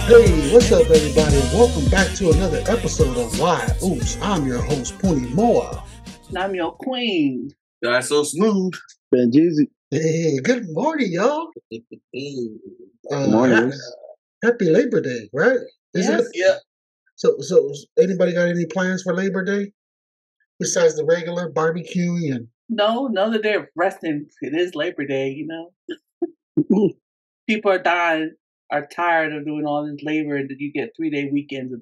Hey, what's up, everybody? Welcome back to another episode of whyuce. I'm your host, Puni Moa. And I'm your queen. Guysosmooth. Benjezee. Hey, good morning, y'all. Good morning. Happy Labor Day, right? Yes. Yeah. So, anybody got any plans for Labor Day besides the regular barbecue and? No, another day of resting. It is Labor Day, you know. People are tired of doing all this labor, and you get 3-day weekends.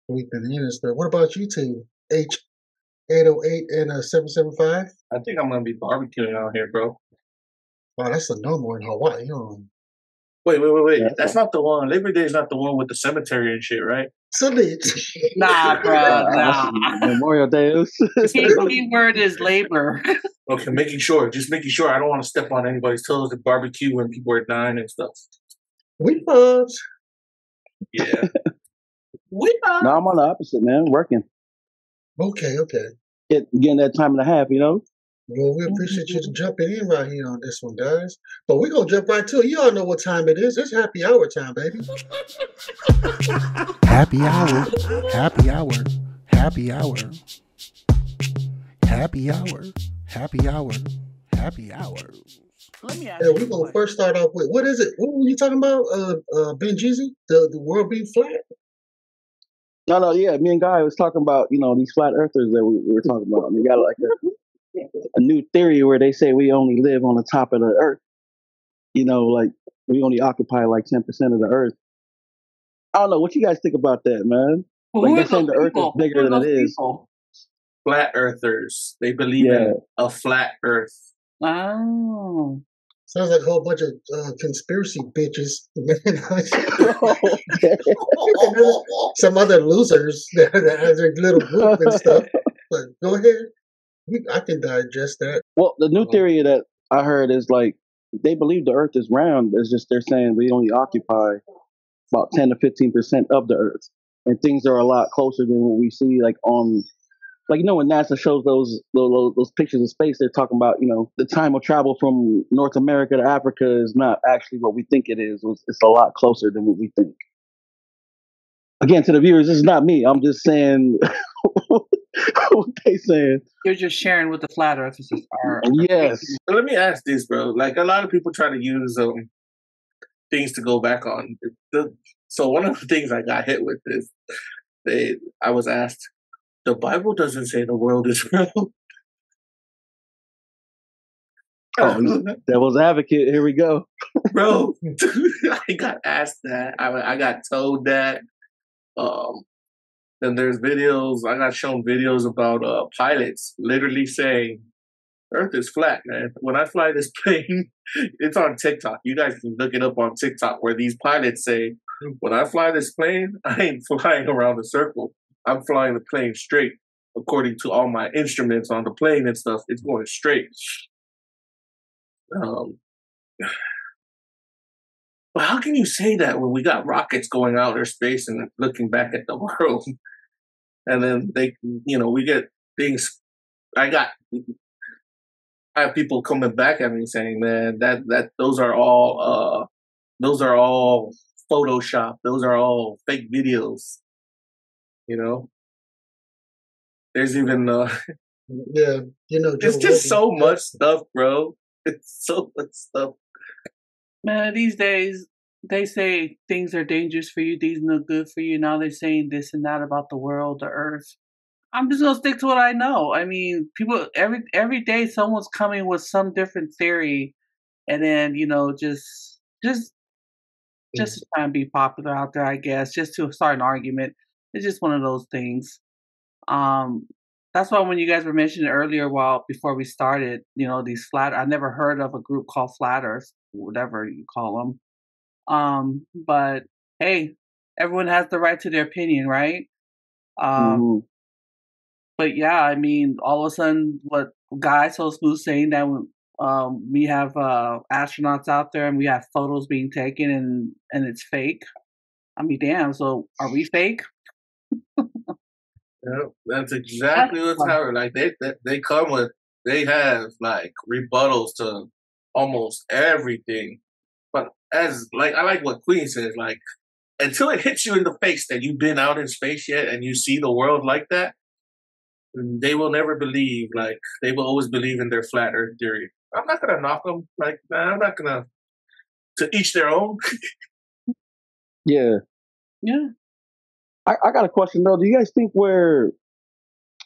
Weekend in and stuff. What about you two? H808 and 775? I think I'm gonna be barbecuing out here, bro. Wow, that's a normal in Hawaii. Wait. Yeah, That's not the one. Labor Day is not the one with the cemetery and shit, right? Salute. Nah, bro, nah. Memorial Day. Key word is labor. Okay, just making sure. I don't want to step on anybody's toes and barbecue when people are dying and stuff. WEFOBZ. Yeah. No, I'm on the opposite, man. Working. Okay. Getting that time and a half, you know? Well, we appreciate you jumping in right here on this one, guys. But we're going to jump right to it. You all know what time it is. It's happy hour time, baby. Happy hour. Happy hour. Happy hour. Happy hour. Happy hour. Happy hour. Let me ask Yeah, you we're a going to question. first start off with, what is it? What were you talking about, Benjezee? The world being flat? No, yeah. Me and Guy was talking about, these flat earthers that we were talking about. And they got like a new theory where they say we only live on the top of the earth. Like we only occupy like 10% of the earth. I don't know. What you guys think about that, man? Well, Like who they're are saying those the earth is people? bigger Who are than it those is. people? Flat earthers. They believe in a flat earth. Oh. Sounds like a whole bunch of conspiracy bitches. Some other losers that has their little group and stuff. But go ahead. I can digest that. Well, the new theory that I heard is like they believe the earth is round. It's just they're saying we only occupy about 10 to 15% of the earth. And things are a lot closer than what we see like on when NASA shows those pictures of space, they're talking about, the time of travel from North America to Africa is not actually what we think it is. It's a lot closer than what we think. Again, to the viewers, this is not me. I'm just saying what they saying. You're just sharing what the flat earthers are. Yes. But let me ask this, bro. Like a lot of people try to use things to go back on. So one of the things I got hit with is I was asked, the Bible doesn't say the world is round. Oh, devil's advocate. Here we go. Bro, I got asked that. I got told that. Then there's videos. I got shown videos about pilots literally saying, Earth is flat, man. When I fly this plane, it's on TikTok. You guys can look it up on TikTok where these pilots say, when I fly this plane, I ain't flying around a circle. I'm flying the plane straight. According to all my instruments on the plane and stuff, it's going straight. But how can you say that when we got rockets going out in space and looking back at the world? And then we get things. I have people coming back at me saying, "Man, that those are all Photoshop. Those are all fake videos." There's even it's just so much stuff, bro. It's so much stuff. Man, these days they say things are dangerous for you, these are no good for you. Now they're saying this and that about the world, the earth. I'm just gonna stick to what I know. I mean, people every day someone's coming with some different theory, and then just to try and be popular out there, I guess, just to start an argument. It's just one of those things. That's why when you guys were mentioning earlier, before we started, these I never heard of a group called Flat Earth, whatever you call them. But hey, everyone has the right to their opinion, right? But yeah, I mean, all of a sudden, what guysosmooth saying that we have astronauts out there and we have photos being taken and it's fake. I mean, damn. So are we fake? Yeah, that's exactly what's happening. Like they have like rebuttals to almost everything. But I like what Queen says, like until it hits you in the face that you've been out in space yet and you see the world like that, they will never believe. Like, they will always believe in their flat Earth theory. I'm not gonna knock them. Like, nah, I'm not gonna. To each their own. Yeah. I got a question though. Do you guys think we're,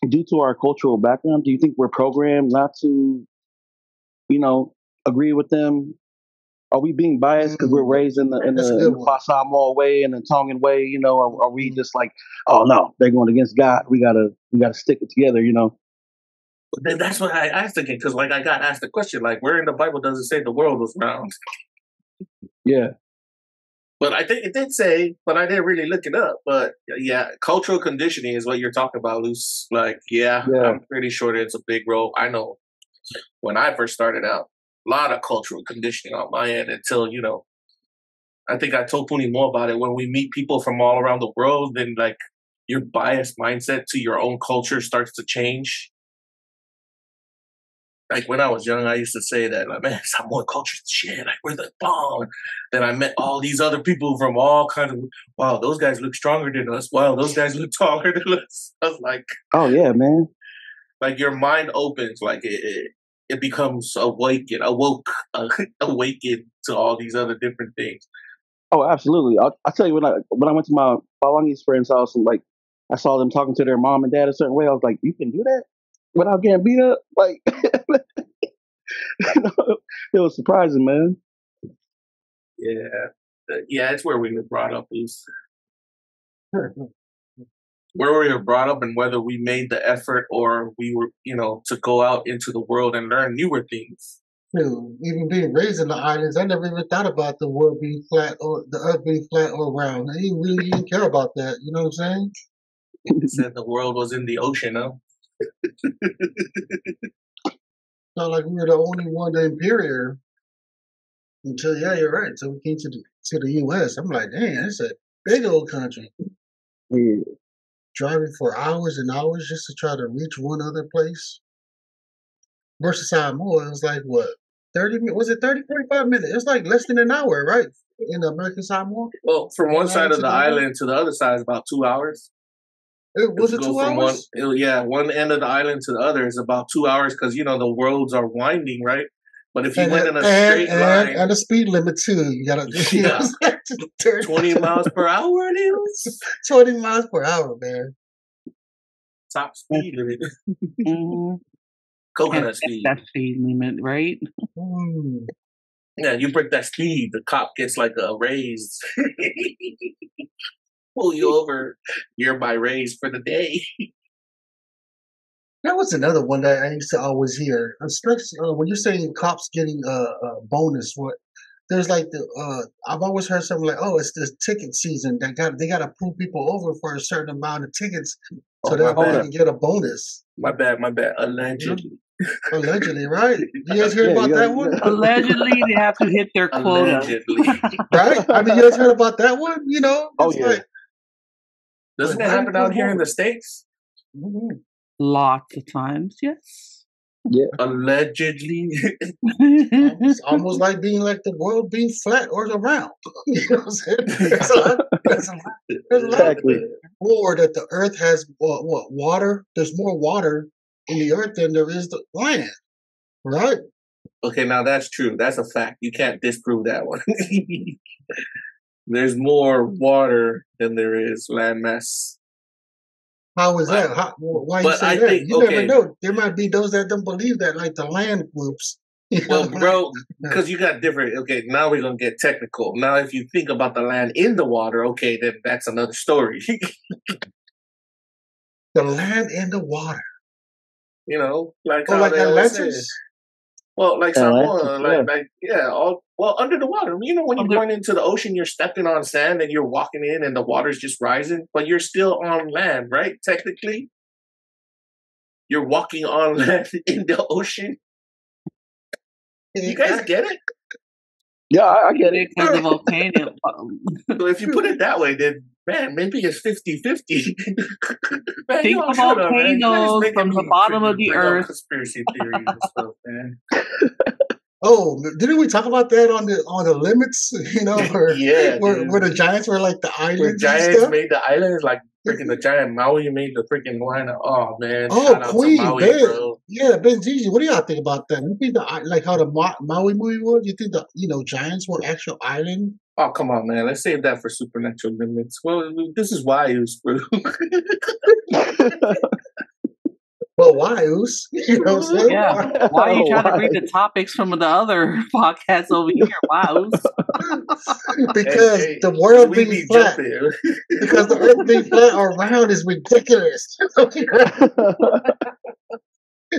due to our cultural background, do you think we're programmed not to, agree with them? Are we being biased because we're raised in the Samoa way and the Tongan way? Are we just like, oh no, they're going against God. We gotta stick it together. Then that's what I asked again, because like I got asked the question, like, where in the Bible does it say the world was round? Yeah. But I think it did say, but I didn't really look it up. But yeah, cultural conditioning is what you're talking about, Luce. Like, yeah, I'm pretty sure it's a big role. I know when I first started out, a lot of cultural conditioning on my end until, I think I told Puni Moa about it. When we meet people from all around the world, then like your biased mindset to your own culture starts to change. Like when I was young, I used to say that, like, man, Samoan culture is shit. Like, we're the bomb. Then I met all these other people from all kinds of, wow, those guys look stronger than us. Wow, those guys look taller than us. I was like, oh yeah, man. Like your mind opens, like it becomes awakened to all these other different things. Oh, absolutely. I'll tell you, when I went to my Palangi's friend's house and like I saw them talking to their mom and dad a certain way, I was like, you can do that without getting beat up? Like, it was surprising, man. Yeah, it's where we were brought up, Luce. Where we were brought up and whether we made the effort or we were, to go out into the world and learn newer things. Even being raised in the islands, I never even thought about the world being flat or the earth being flat or round. I really didn't care about that. You know what I'm saying? It said the world was in the ocean, huh? Not like we were the only one inferior until, yeah, you're right. So we came to the U.S. I'm like, dang, it's a big old country. Yeah. Driving for hours and hours just to try to reach one other place. Versus Samoa, it was like, what, 30 minutes? Was it 30, 45 minutes? It was like less than an hour, right? In the American Samoa? Well, from one side of the island to the other side is about 2 hours. Was it 2 hours? One end of the island to the other is about 2 hours because, the roads are winding, right? But if you went in a straight line... And a speed limit, too. You got to... 20 miles per hour it is? 20 miles per hour, man. Top speed limit. Mm-hmm. Coconut speed. That speed limit, right? Yeah, you break that speed, the cop gets like a raise. Pull you over, you're my raise for the day. That was another one that I used to always hear. When you're saying cops getting a bonus, there's like I've always heard something like, oh, it's the ticket season. They got to pull people over for a certain amount of tickets so that they can get a bonus. My bad. Allegedly. Allegedly, right? You guys hear about that one? Allegedly, they have to hit their quota. Allegedly. Right? I mean, you guys heard about that one? Like, doesn't it happen out here in the States? Mm-hmm. Lots of times, yes. Yeah. Allegedly. It's almost like being like the world being flat or round. You know what I'm saying? There's a lot exactly. More that the earth has water. There's more water in the earth than there is the land. Right? Okay, now that's true. That's a fact. You can't disprove that one. There's more water than there is landmass. How is that? Why you say that? You never know. There might be those that don't believe that, like the land groups. Well, bro, because you got different. Okay, now we're gonna get technical. Now, if you think about the land in the water, okay, then that's another story. The land in the water. Like how they Atlantis. Well, like Samoa, under the water. When you're going into the ocean, you're stepping on sand and you're walking in and the water's just rising, but you're still on land, right? Technically. You're walking on land in the ocean. You guys get it? Yeah, I get it. Because of volcano. So if you put it that way, then, man, maybe it's 50-50. Think of volcanoes from the bottom of the earth. Conspiracy theories and stuff, man. Oh, didn't we talk about that on the limits? You know, Yeah, where the giants were like the where islands and giants stuff. made the islands, like freaking the giant Maui made the freaking line. Oh man, Oh, shout out to Queen Maui, Ben, bro. yeah, Benjezee. What do y'all think about that? You think like how the Maui movie was? You think the giants were actual island? Oh come on, man. Let's save that for supernatural limits. Well, this is whyuce, bro. Well, whyuce? You know what I'm saying? Yeah. Why are you trying to read the topics from the other podcasts over here? Wow. Because Hey, the world we being be flat. jumping. Because the earth being flat or round is ridiculous.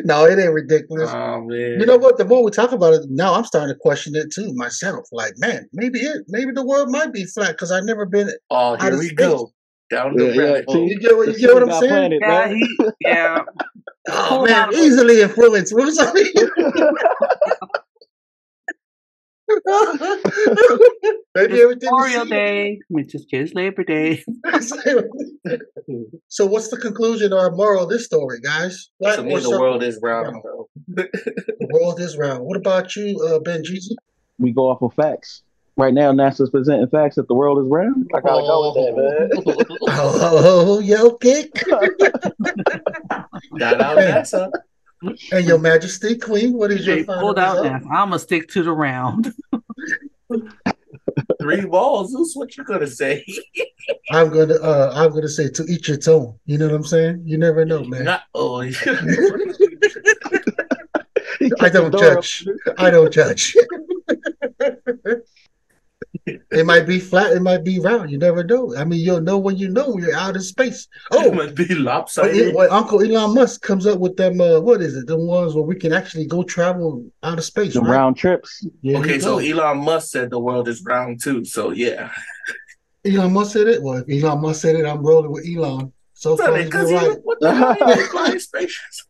No, it ain't ridiculous. Oh man. You know what? The more we talk about it, now I'm starting to question it too myself. Like, man, maybe the world might be flat because I've never been Oh, out here of we space. go. Down the rabbit hole. You get what I'm saying? Planet, Yeah, man. yeah. Oh Pull man, out of it. easily influenced. What was I Maybe It's everything we Memorial see. Day, which is just Labor Day. So what's the conclusion or moral of this story, guys? Flat To or me, the circle? world is round, bro. The world is round. What about you, Benjezee? We go off of facts. Right now, NASA's presenting facts that the world is round. I gotta go with that, man. Oh, yo, kick. Shout out NASA. And Your Majesty, Queen, what is your They final pulled out result? now. I'm gonna stick to the round. 3 balls. That's what you gonna say. I'm gonna say to each its own. You know what I'm saying? You never know, man. Not oh. I don't judge. I don't judge. It might be flat, it might be round. You never know. I mean, you'll know when you're out in space. It Oh, might be lopsided. when Uncle Elon Musk comes up with them, what is it? The ones where we can actually go travel out of space, The right? round trips. There Okay, you so go. Elon Musk said the world is round too. So yeah. Elon Musk said it. Well, if Elon Musk said it, I'm rolling with Elon. So far, he's been Because right. what the hell are you flying spaceships?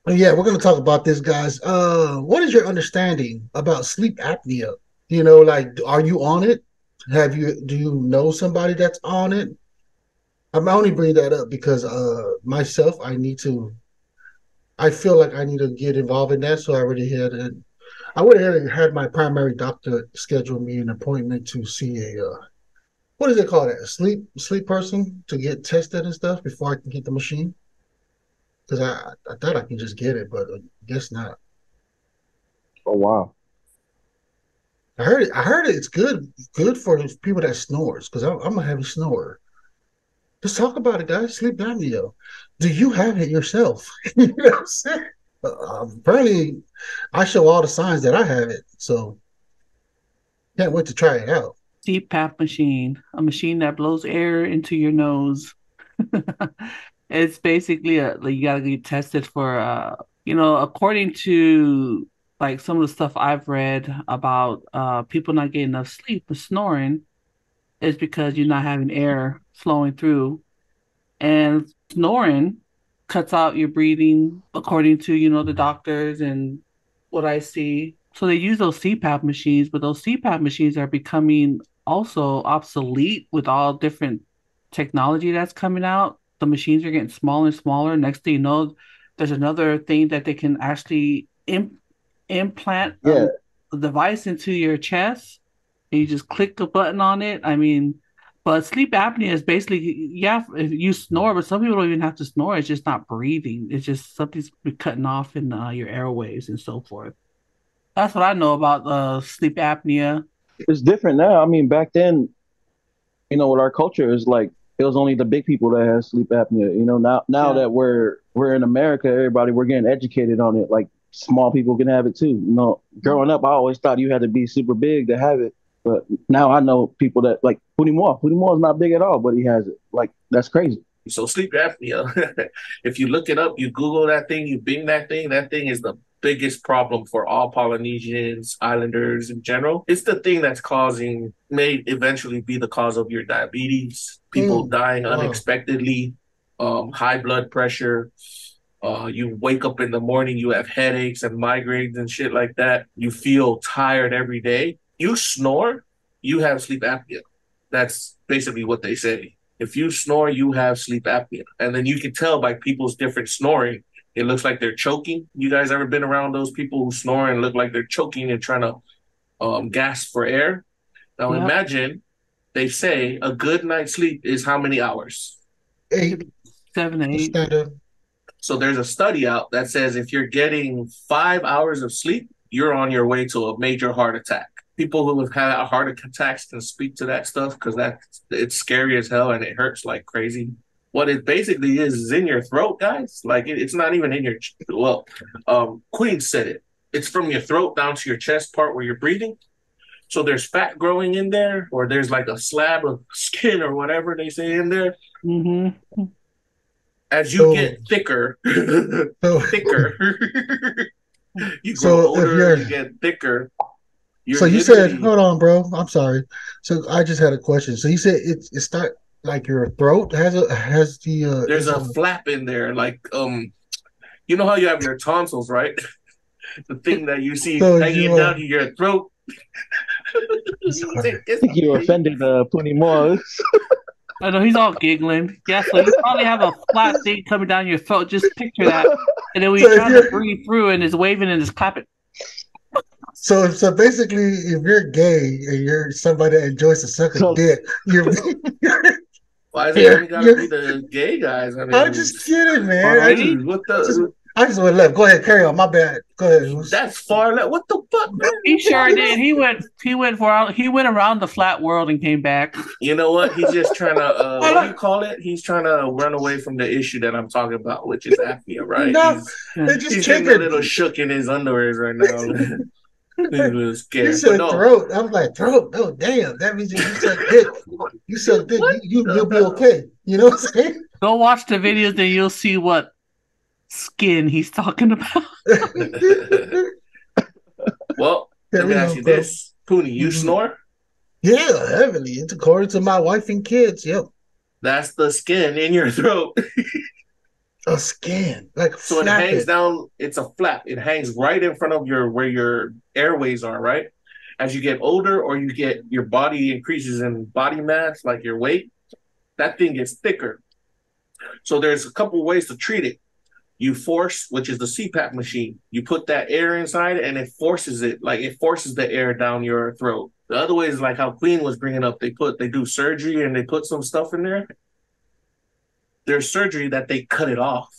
Yeah, we're going to talk about this, guys. What is your understanding about sleep apnea? You know, like, are you on it? Do you know somebody that's on it? I'm only bringing that up because myself, I feel like I need to get involved in that. So I would have had my primary doctor schedule me an appointment to see what is it called? A sleep person to get tested and stuff before I can get the machine. Because I thought I can just get it, but I guess not. Oh wow. I heard it's good for people that snores because I'm a heavy snorer. Just talk about it, guys. Sleep apnea. Do you have it yourself? You know what I'm saying? Apparently, I show all the signs that I have it, so can't wait to try it out. CPAP machine, a machine that blows air into your nose. It's basically you gotta get tested for according to like some of the stuff I've read about people not getting enough sleep and snoring is because you're not having air flowing through, and snoring cuts out your breathing according to the doctors and what I see. So they use those CPAP machines, but those CPAP machines are becoming also obsolete with all different technology that's coming out. The machines are getting smaller and smaller. Next thing you know, there's another thing that they can actually implant Yeah. a device into your chest, and you just click the button on it. I mean, but sleep apnea is basically, yeah, if you snore, but some people don't even have to snore. It's just not breathing. It's just something's cutting off in your airways and so forth. That's what I know about sleep apnea. It's different now. I mean, back then, with our culture, is like it was only the big people that had sleep apnea. Now Yeah. that we're in America, we're getting educated on it. Like small people can have it too. Growing up, I always thought you had to be super big to have it. But now I know people that like Puni Moa. Puni Moa is not big at all, but he has it. Like that's crazy. So sleep apnea. If you look it up, you Google that thing, you Bing that thing is the biggest problem for all Polynesians, islanders in general. It's the thing that's may eventually be the cause of your diabetes, people dying Wow. unexpectedly, high blood pressure. You wake up in the morning, you have headaches and migraines and shit like that. You feel tired every day. You snore, you have sleep apnea. That's basically what they say. If you snore, you have sleep apnea. And then you can tell by people's different snoring It looks like they're choking. You guys ever been around those people who snore and look like they're choking and trying to gasp for air? Now imagine they say a good night's sleep is how many hours? 8. 7 to 8. Standard. So there's a study out that says if you're getting 5 hours of sleep, you're on your way to a major heart attack. People who have had heart attacks can speak to that stuff because it's scary as hell and it hurts like crazy. What it basically is in your throat, guys. Like it's not even in your Queen said it. It's from your throat down to your chest part where you're breathing. So there's fat growing in there, or there's like a slab of skin or whatever they say in there. Mm-hmm. As you get thicker, thicker, you grow older, you get thicker. So you said, hold on, bro. I'm sorry. So I just had a question. So you said it's not like your throat has the there's a flap in there, like you know how you have your tonsils, right? The thing that you see hanging down to your throat. I think you offended Puni Moa. I know he's all giggling. Yeah, so you probably have a flat thing coming down your throat. Just picture that, and then when you're trying to breathe through, and it's waving and it's clapping. So basically, if you're gay and you're somebody that enjoys to suck a dick, you're. Why is it only gotta be the gay guys? I mean, I'm just kidding, man. I just went left. Go ahead, carry on. My bad. Go ahead. That's far left. What the fuck, man? He sure did. He went around the flat world and came back. You know what? He's just trying to what do you call it? He's trying to run away from the issue that I'm talking about, which is apnea, right? No, he's getting a little shook in his underwears right now. He was scared. You said throat. I was like, throat. Oh, damn. That means you suck dick. You suck dick. You'll be okay. You know what I'm saying? Go watch the videos and you'll see what skin he's talking about. Well, let me ask you this. Puni, you snore? Yeah, heavily. It's according to my wife and kids. Yep. That's the skin in your throat. A skin, like so it hangs down. It's a flap. It hangs right in front of where your airways are. Right, as you get older, or your body increases in body mass, like your weight, that thing gets thicker. So there's a couple ways to treat it. You force, which is the CPAP machine. You put that air inside, and it forces it, like it forces the air down your throat. The other way is like how Queen was bringing up. They do surgery and they put some stuff in there. There's surgery that they cut it off.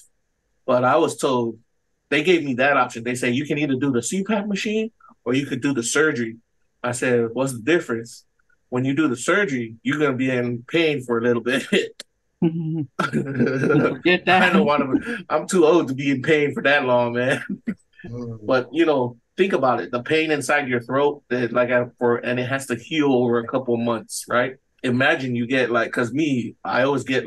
But I was told, they gave me that option. They say, you can either do the CPAP machine or you could do the surgery. I said, what's the difference? When you do the surgery, you're going to be in pain for a little bit. I don't want to, I'm too old to be in pain for that long, man. But, think about it. The pain inside your throat, and it has to heal over a couple months, right? Imagine you get because I always get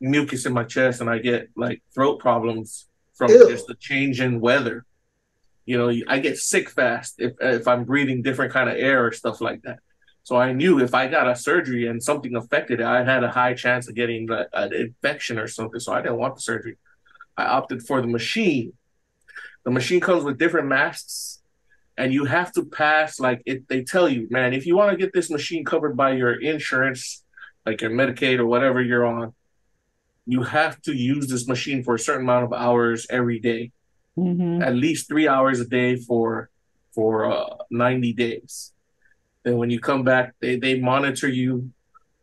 mucus in my chest and I get throat problems from just the change in weather. I get sick fast if I'm breathing different kind of air or stuff like that. So I knew if I got a surgery and something affected it, I had a high chance of getting an infection or something. So I didn't want the surgery. I opted for the machine. The machine comes with different masks and you have to pass they tell you, man, if you want to get this machine covered by your insurance, like your Medicaid or whatever you're on, you have to use this machine for a certain amount of hours every day, at least 3 hours a day for 90 days. Then when you come back, they monitor you.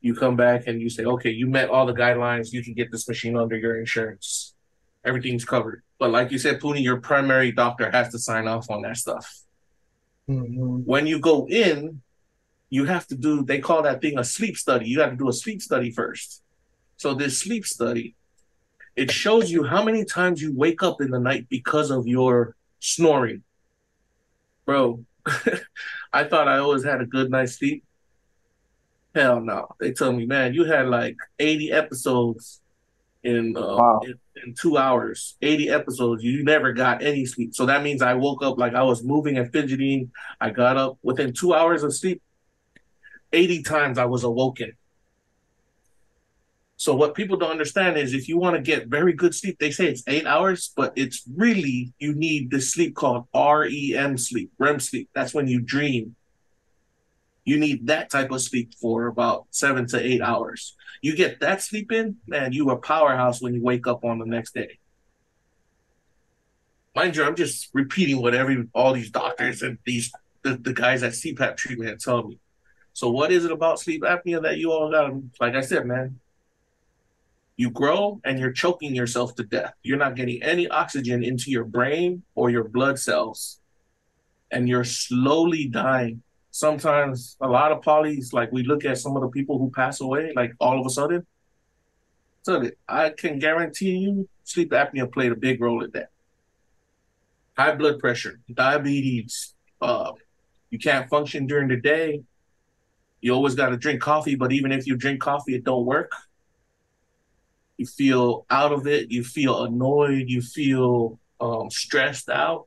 You come back and you say, okay, you met all the guidelines. You can get this machine under your insurance. Everything's covered. But like you said, Puni, your primary doctor has to sign off on that stuff. When you go in, you have to do, they call that thing a sleep study. You have to do a sleep study first. So this sleep study, it shows you how many times you wake up in the night because of your snoring. Bro, I thought I always had a good night's sleep. Hell no. They told me, man, you had 80 episodes in 2 hours. 80 episodes. You never got any sleep. So that means I woke up I was moving and fidgeting. I got up within 2 hours of sleep. 80 times I was awoken. So what people don't understand is if you want to get very good sleep, they say it's 8 hours, but it's really, you need this sleep called REM sleep, REM sleep. That's when you dream. You need that type of sleep for about 7 to 8 hours. You get that sleep in, man, you a powerhouse when you wake up on the next day. mind you, I'm just repeating what all these doctors and the guys at CPAP treatment tell me. So what is it about sleep apnea that you all got? Like I said, man, you grow and you're choking yourself to death. You're not getting any oxygen into your brain or your blood cells, and you're slowly dying. Sometimes a lot of polys, like we look at some of the people who pass away, like all of a sudden. So I can guarantee you, sleep apnea played a big role in that. High blood pressure, diabetes, you can't function during the day. You always got to drink coffee, but even if you drink coffee, it don't work. You feel out of it. You feel annoyed. You feel stressed out.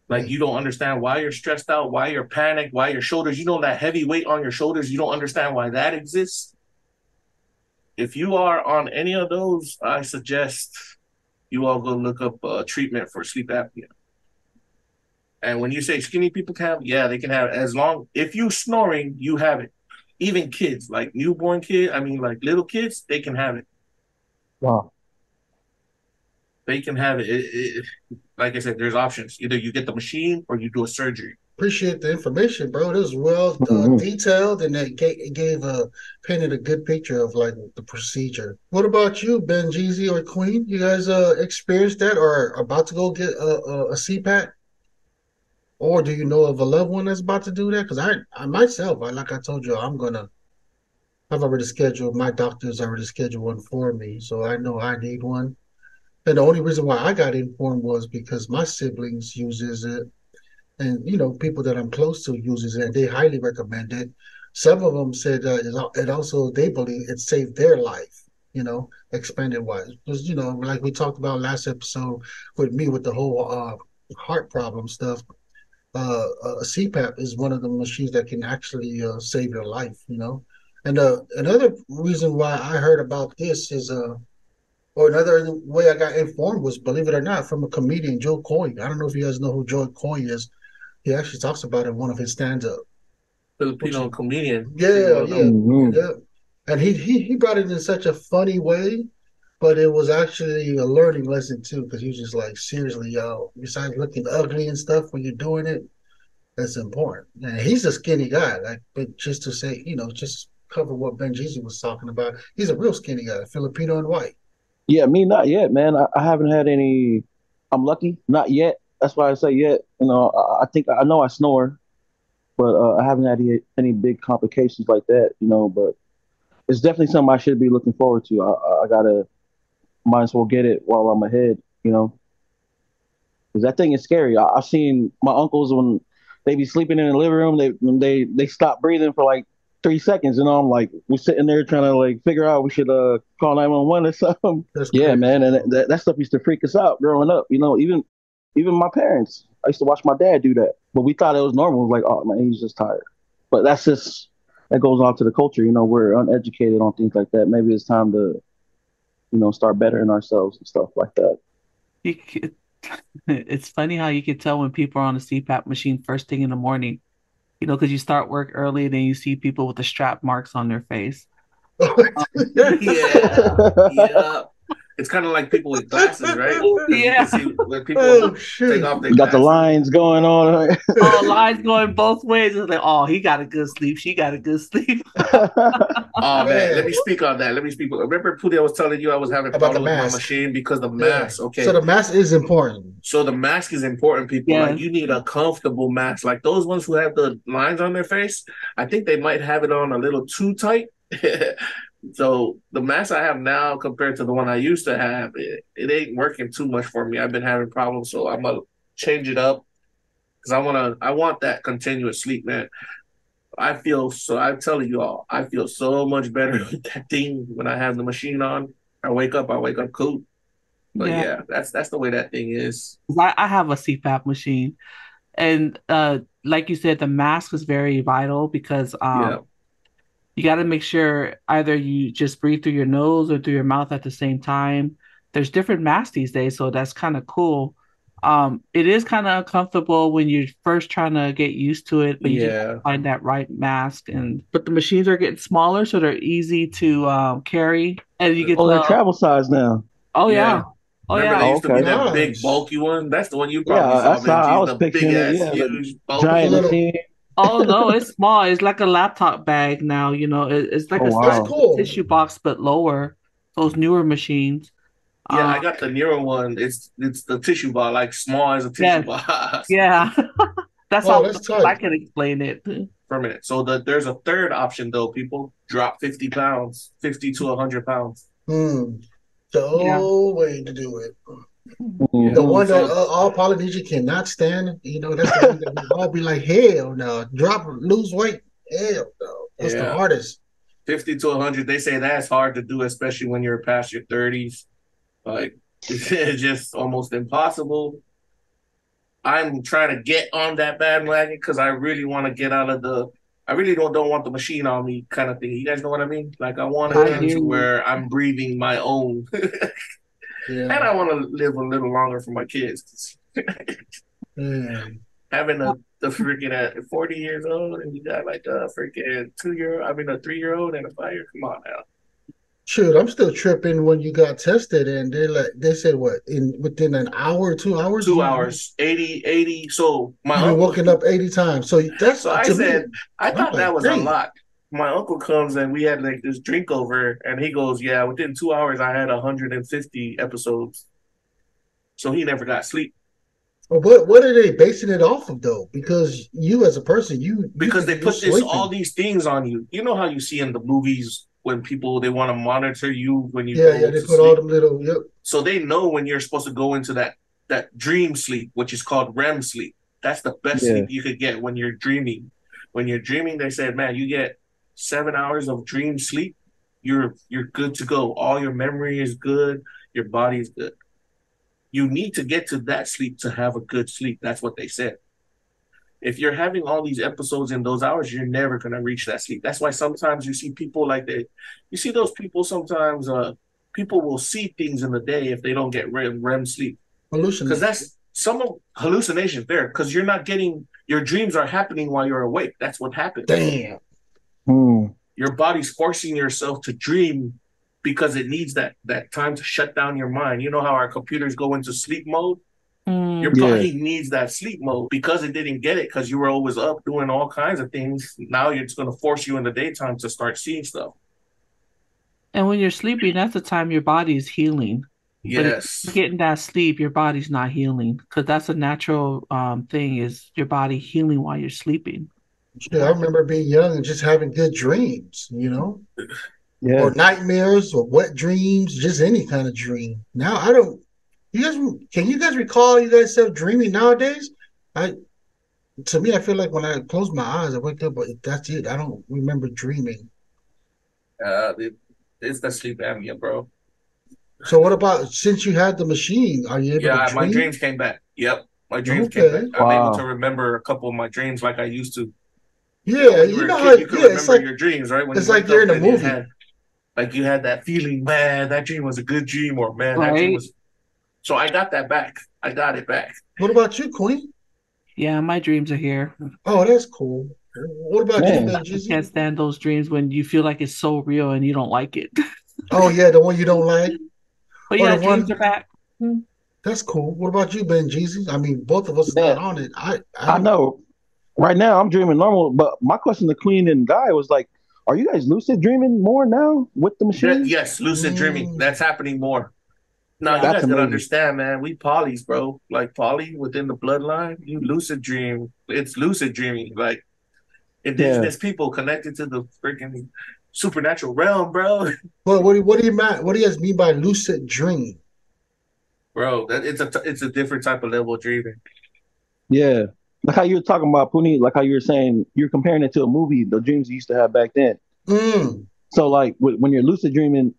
Like you don't understand why you're stressed out, why you're panicked, why your shoulders, that heavy weight on your shoulders, you don't understand why that exists. If you are on any of those, I suggest you all go look up treatment for sleep apnea. And when you say skinny people can have, yeah, they can have it. If you snoring, you have it. Even kids, like newborn kids, like little kids, they can have it. Wow. They can have it. Like I said, there's options. Either you get the machine or you do a surgery. Appreciate the information, bro. It was well detailed, and it painted a good picture of like the procedure. What about you, Benjezee or Queen? You guys experienced that or are about to go get a CPAP? Or do you know of a loved one that's about to do that? Because I myself, like I told you, I've already scheduled, my doctor's already scheduled one for me, so I know I need one. And the only reason why I got informed was because my siblings uses it, and people that I'm close to uses it, and they highly recommend it. Some of them said it also, they believe it saved their life, expanded wise. Because, like we talked about last episode with me with the whole heart problem stuff, a CPAP is one of the machines that can actually save your life, And another reason why I heard about this is or another way I got informed was, believe it or not, from a comedian, Joe Coy. I don't know if you guys know who Joe Coy is. He actually talks about it in one of his stand-up. Filipino comedian. Yeah. And he brought it in such a funny way, but it was actually a learning lesson too, because he was just like, seriously, y'all, besides looking ugly and stuff when you're doing it, that's important. And he's a skinny guy, like, but just to say, just cover what Benjezee was talking about, he's a real skinny guy, Filipino and white. Yeah, me not yet, man. I haven't had any. I'm lucky, not yet. That's why I say yet. I think I know I snore, but I haven't had any big complications like that. But it's definitely something I should be looking forward to. I might as well get it while I'm ahead. Because that thing is scary. I've seen my uncles when they be sleeping in the living room. They stop breathing for like 3 seconds. I'm like, we're sitting there trying to like figure out we should call 911 or something. Yeah, man, and that stuff used to freak us out growing up. Even my parents. I used to watch my dad do that, but we thought it was normal. It was like, oh man, he's just tired. But that goes on to the culture. We're uneducated on things like that. Maybe it's time to, start bettering ourselves and stuff like that. It's funny how you can tell when people are on a CPAP machine first thing in the morning. Because you start work early, and then you see people with the strap marks on their face. Yeah. It's kind of like people with glasses, right? Yeah. When people take off their got the lines going on. Lines going both ways. It's like, he got a good sleep. She got a good sleep. Oh man, let me speak on that. Remember, Puni, I was telling you I was having problems with my machine because the mask. Okay, so the mask is important. So the mask is important, people. Yeah. Like you need a comfortable mask. Like those ones who have the lines on their face, I think they might have it on a little too tight. So the mask I have now compared to the one I used to have, it ain't working too much for me. I've been having problems, so I'm gonna change it up because I want that continuous sleep, man. I'm telling you all, I feel so much better with that thing when I have the machine on. I wake up cool. But yeah, that's the way that thing is. I have a CPAP machine, and like you said, the mask is very vital because you got to make sure either you just breathe through your nose or through your mouth at the same time. There's different masks these days, so that's kind of cool. It is kind of uncomfortable when you're first trying to get used to it, but you just find that right mask. But the machines are getting smaller, so they're easy to carry. And you get they're travel size now. Oh yeah. Oh Remember yeah. they Oh, used to be okay. that big Nice. bulky one? That's the one you probably Yeah, saw, that's how I Benji. was The big picturing it. ass, Yeah, the huge, giant bulky. Little. machine. Oh no, it's small. It's like a laptop bag now. It's like Oh a That's size wow. of a cool. tissue box, but lower. Those newer machines. Yeah, Uh, I got the newer one. It's the tissue ball, like small as a tissue yes, box. yeah. That's Oh, how that's I tight. can explain it. For a minute. So there's a third option though. People drop 50 pounds, 50 to 100 pounds. The Yeah. old way to do it. The Yeah. Hmm. one that So all Polynesian cannot stand. That's the one that we all be like, hell no, lose weight. Hell no. That's the yeah, hardest. 50 to 100. They say that's hard to do, especially when you're past your 30s. Like it's just almost impossible. I'm trying to get on that bandwagon because I really want to get out of the. I really don't want the machine on me kind of thing. You guys know what I mean? Like I want to I get Yeah, hear into you. where I'm breathing my own, and yeah, I want to live a little longer for my kids. yeah. Having the freaking at 40 years old and you got like a freaking 2 year, I mean a 3 year old and a 5 year. Come on now. Shoot, I'm still tripping when you got tested and they said what within an hour or 2 hours 2 hours, 80. So my you've been uncle, woken up 80 times. So that's so I to me. said, I I'm thought like, that was a damn. lot. My uncle comes and we had like this drink over, and he goes, "Yeah, within 2 hours, I had 150 episodes." So he never got sleep Well, what are they basing it off of though? Because you as a person, you because think they you're put this all sleeping. these things on you. You know how you see in the movies when people they want to monitor you when you Yeah, yeah, go they to put all sleep. them little. Yep. So they know when you're supposed to go into that dream sleep, which is called REM sleep. That's the best Yeah. sleep you could get when you're dreaming. When you're dreaming, they said, man, you get 7 hours of dream sleep, you're good to go. All your memory is good, your body's good. You need to get to that sleep to have a good sleep. That's what they said. If you're having all these episodes in those hours, you're never gonna reach that sleep. That's why sometimes you see people like you see those people sometimes. People will see things in the day if they don't get REM sleep because Hallucinate. that's some of hallucinations there because you're not getting your dreams are happening while you're awake. That's what happens. Damn. Hmm. Your body's forcing yourself to dream because it needs that time to shut down your mind. You know how our computers go into sleep mode? Your Yeah. body needs that sleep mode because it didn't get it because you were always up doing all kinds of things. Now it's going to force you in the daytime to start seeing stuff. And when you're sleeping, that's the time your body is healing. But if you're Yes. getting that sleep, your body's not healing because that's a natural thing is your body healing while you're sleeping. Shit, I remember being young and just having good dreams, Yeah. or nightmares or wet dreams, just any kind of dream. Now I don't. You guys, can you guys recall you guys still dreaming nowadays? I To me, I feel like when I close my eyes, I wake up, but that's it. I don't remember dreaming. It, it's the sleep apnea, bro. So what about since you had the machine? Are you able to Yeah, my dream? dreams came back. Yep. My dreams came back. Okay. I'm able to Wow. remember a couple of my dreams like I used to. You know, Yeah, when you you were a know how. kid, you could Yeah, remember your dreams, right? When you it's like wake you're in up a and movie. you had that feeling, man, that dream was a good dream, or man, that dream Right? was. So I got that back. I got it back. What about you, Queen? Yeah, my dreams are here. Oh, that's cool. What about you, Man. I Benjezee? can't stand those dreams when you feel like it's so real and you don't like it. Oh yeah, the one you don't like, But or the yeah, dreams one are back. Hmm. that's cool. What about you, Benjezee? I mean, both of us is Yeah. not on it. I I don't. know. Right now, I'm dreaming normal, but my question to Queen and Guy was like, are you guys lucid dreaming more now with the machine? Yes, lucid dreaming. Mm, That's happening more. Now you Yeah. That's guys gotta amazing. understand, man. We polys, bro. Like poly within the bloodline, you lucid dream. It's lucid dreaming. Like Yeah. indigenous people connected to the freaking supernatural realm, bro. but what do you guys mean by lucid dream? Bro, that it's a different type of level of dreaming. Yeah. Like how you were talking about Puni, like how you were saying, you're comparing it to a movie, the dreams you used to have back then. Mm, So, like, when you're lucid dreaming,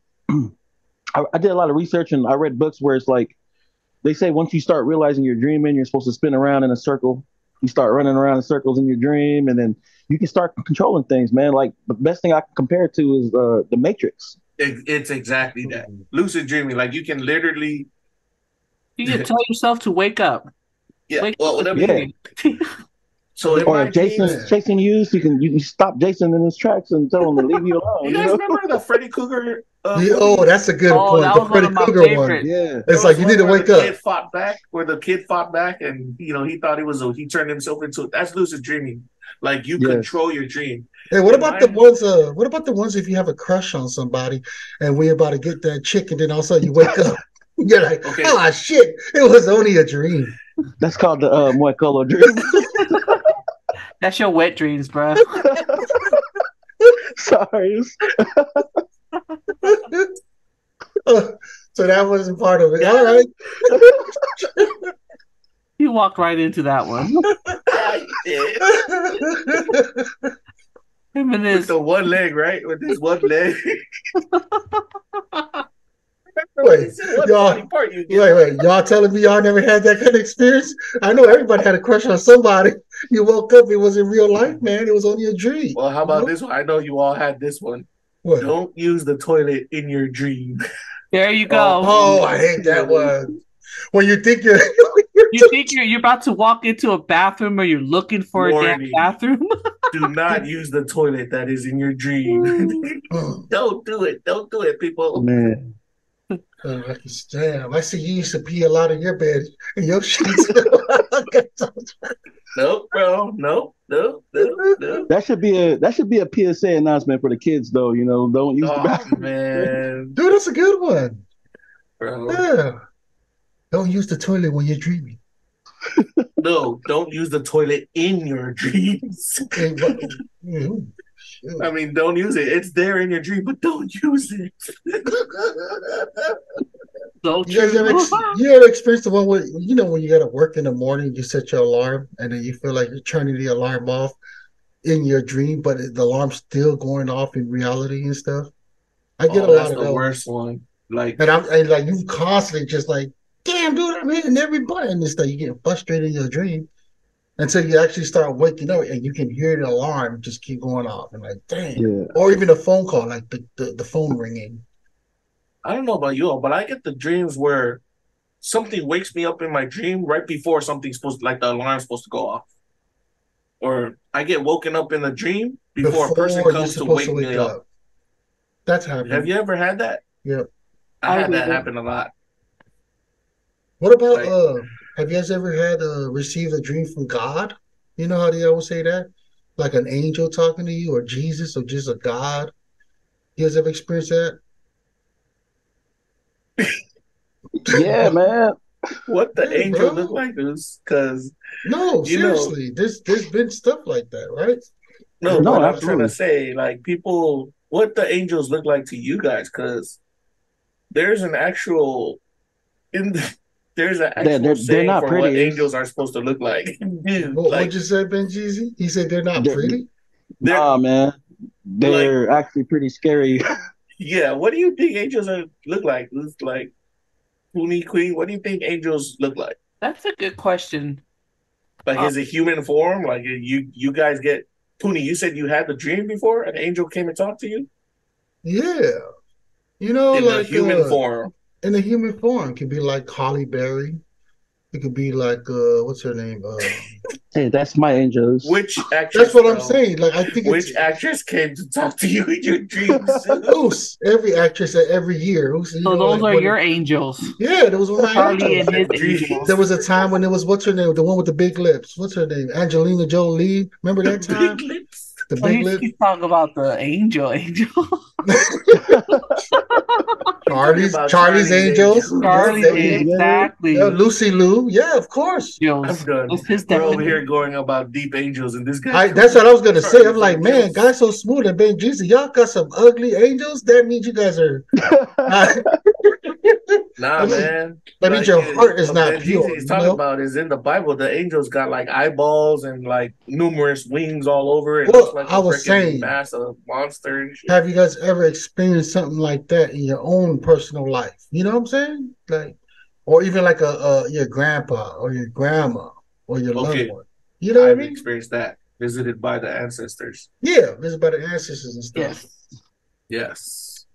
I did a lot of research and I read books where it's like, they say once you start realizing you're dreaming, you're supposed to spin around in a circle. You start running around in circles in your dream, and then you can start controlling things, man. Like, the best thing I can compare it to is the Matrix. It's exactly that. mm. Lucid dreaming. Like you can literally You can tell yourself to wake up. yeah. Wake up Well, with let me Yeah. period. So in Or my if Jason's dreams, chasing you, so you can stop Jason in his tracks and tell him to leave you alone. you You guys know? remember the Freddy Krueger Yeah, oh, movie? that's a good Oh, point. that The was one Freddy of my Krueger one. favorites. Yeah. There It's like was you one need to where the wake up. kid fought back, and he thought he turned himself into. That's lucid dreaming. Like you Yes. control your dream. Hey, what And about the mine- ones? What about the ones if you have a crush on somebody and we're about to get that chick, and then all of a sudden you wake up, you're like, Okay. oh shit, it was only a dream. That's called the Moicolo dream. That's your wet dreams, bro. Sorry. So that wasn't part of it. All right. You walked right into that one. Him and With his the one leg, right? With this one leg. Wait, y'all telling me y'all never had that kind of experience? I know everybody had a crush on somebody. You woke up, it was in real life, man. It was only a dream. Well, how about this one? I know you all had this one. What? Don't use the toilet in your dream. There you go. Oh, I hate that one. When you think you're you're about to walk into a bathroom or you're looking for a damn bathroom. Do not use the toilet that is in your dream. Don't do it. Don't do it, people. Man. Damn, I see you used to pee a lot in your bed in your sheets. Nope, bro. Nope. That should be a PSA announcement for the kids, though. You know, don't use the bathroom. Man, dude, that's a good one, bro. Yeah, don't use the toilet when you're dreaming. No, don't use the toilet in your dreams. I mean, don't use it. It's there in your dream, but don't use it. So you ever experienced the one where when you got to work in the morning, you set your alarm and then you feel like you're turning the alarm off in your dream, but the alarm's still going off in reality and stuff? I get a lot of those. That's the worst one. And like you constantly just like, damn, dude, I'm hitting every button and stuff. You get frustrated in your dream until you actually start waking up and you can hear the alarm just keep going off and like, damn. Yeah. Or even a phone call, like the phone ringing. I don't know about you all, but I get the dreams where something wakes me up in my dream right before something's like the alarm's supposed to go off. Or I get woken up in a dream before a person comes to wake me up. That's happening. Have you ever had that? Yeah. I had that happen a lot. What about have you guys ever had received a dream from God? You know how they always say that? Like an angel talking to you, or Jesus, or just a God? You guys ever experienced that? Yeah, man. What the angel look like is because seriously, there's been stuff like that, right? No, but I'm trying to say, like, people, what the angels look like to you guys, because there's an actual saying not for pretty. What angels are supposed to look like. What'd you say, Benjezee? He said they're not pretty? Nah, man. They're actually pretty scary. Yeah, what do you think angels look like? Like Puni Queen, what do you think angels look like? That's a good question. Like, is it human form? Like, you guys get Puni? You said you had the dream before an angel came and talked to you. Yeah, in like the human form. In the human form, it could be like Holly Berry. It could be like what's her name? Hey, that's my angels. Which actress? That's what I'm saying. Like, I think which actress came to talk to you in your dreams? Every actress every year. So those are your angels. Yeah, those were my angels. And his angels. There was a time when it was, what's her name? The one with the big lips. What's her name? Angelina Jolie. Remember that time? Big lips. The big lips. He's talking about the angel. Charlie's Angels. Exactly. Yeah, Lucy Liu. Yeah, of course. I'm done. We're over here going about deep angels, and this guy. That's what I was gonna say. I'm like, man, Guys So Smooth and Benjezee, y'all got some ugly angels. That means you guys are. Nah, man. That means your heart is not pure. He's talking about is in the Bible. The angels got like eyeballs and like numerous wings all over it. Well, like I was saying, massive monster. And shit. Have you guys ever experienced something like that in your own personal life? You know what I'm saying? Like, or even like your grandpa or your grandma or your loved one. You know what I mean? Experienced that. Visited by the ancestors. Yeah, visited by the ancestors and stuff. Yes.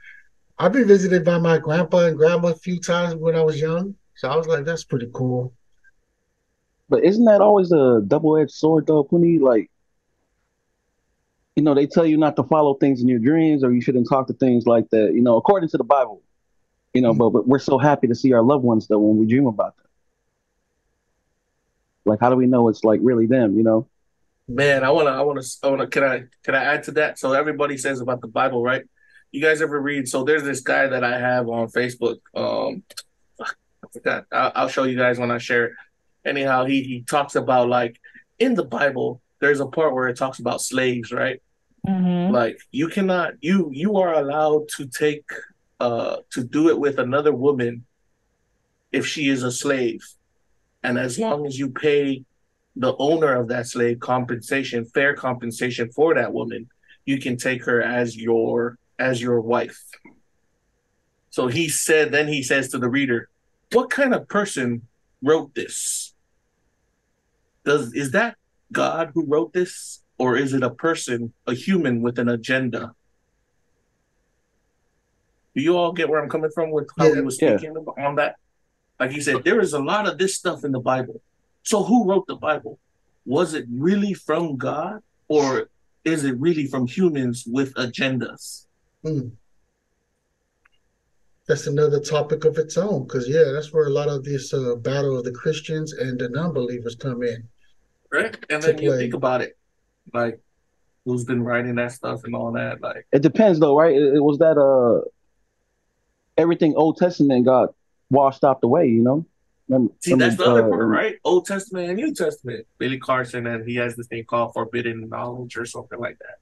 I've been visited by my grandpa and grandma a few times when I was young. So I was like, that's pretty cool. But isn't that always a double-edged sword, though, Puni? Like, they tell you not to follow things in your dreams, or you shouldn't talk to things like that. According to the Bible. But we're so happy to see our loved ones though when we dream about them. Like, how do we know it's like really them? Man, I wanna. Can I add to that? So everybody says about the Bible, right? You guys ever read? So there's this guy that I have on Facebook. I forgot. I'll show you guys when I share it. Anyhow, he talks about like in the Bible, there's a part where it talks about slaves, right? Mm-hmm. Like you cannot, you are allowed to take to do it with another woman if she is a slave, and as long as you pay the owner of that slave compensation, fair compensation for that woman, you can take her as your wife. So then he says to the reader, what kind of person wrote this? Is that God who wrote this? Or is it a person, a human with an agenda? Do you all get where I'm coming from with how he was speaking on that? Like he said, there is a lot of this stuff in the Bible. So who wrote the Bible? Was it really from God, or is it really from humans with agendas? That's another topic of its own, because that's where a lot of this battle of the Christians and the non-believers come in. Right, and then you think about it, like who's been writing that stuff and all that. Like it depends, though, right? It was that everything Old Testament got washed out the way, See, that's the other part, right? Old Testament and New Testament. Billy Carson, and he has this thing called forbidden knowledge or something like that.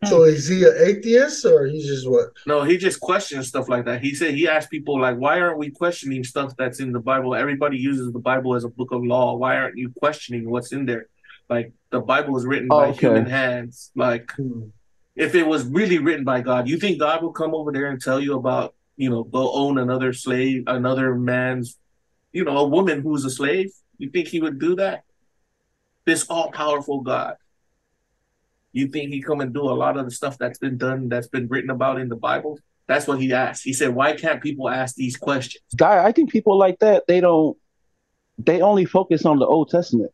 So is he an atheist, or he's just what? No, he just questions stuff like that. He said he asked people like, why aren't we questioning stuff that's in the Bible? Everybody uses the Bible as a book of law. Why aren't you questioning what's in there? Like the Bible is written by human hands. Like if it was really written by God, you think God will come over there and tell you about, go own another slave, another man's, a woman who's a slave? You think he would do that? This all-powerful God. You think he come and do a lot of the stuff that's been done, that's been written about in the Bible? That's what he asked. He said, why can't people ask these questions? I think people like that, they only focus on the Old Testament.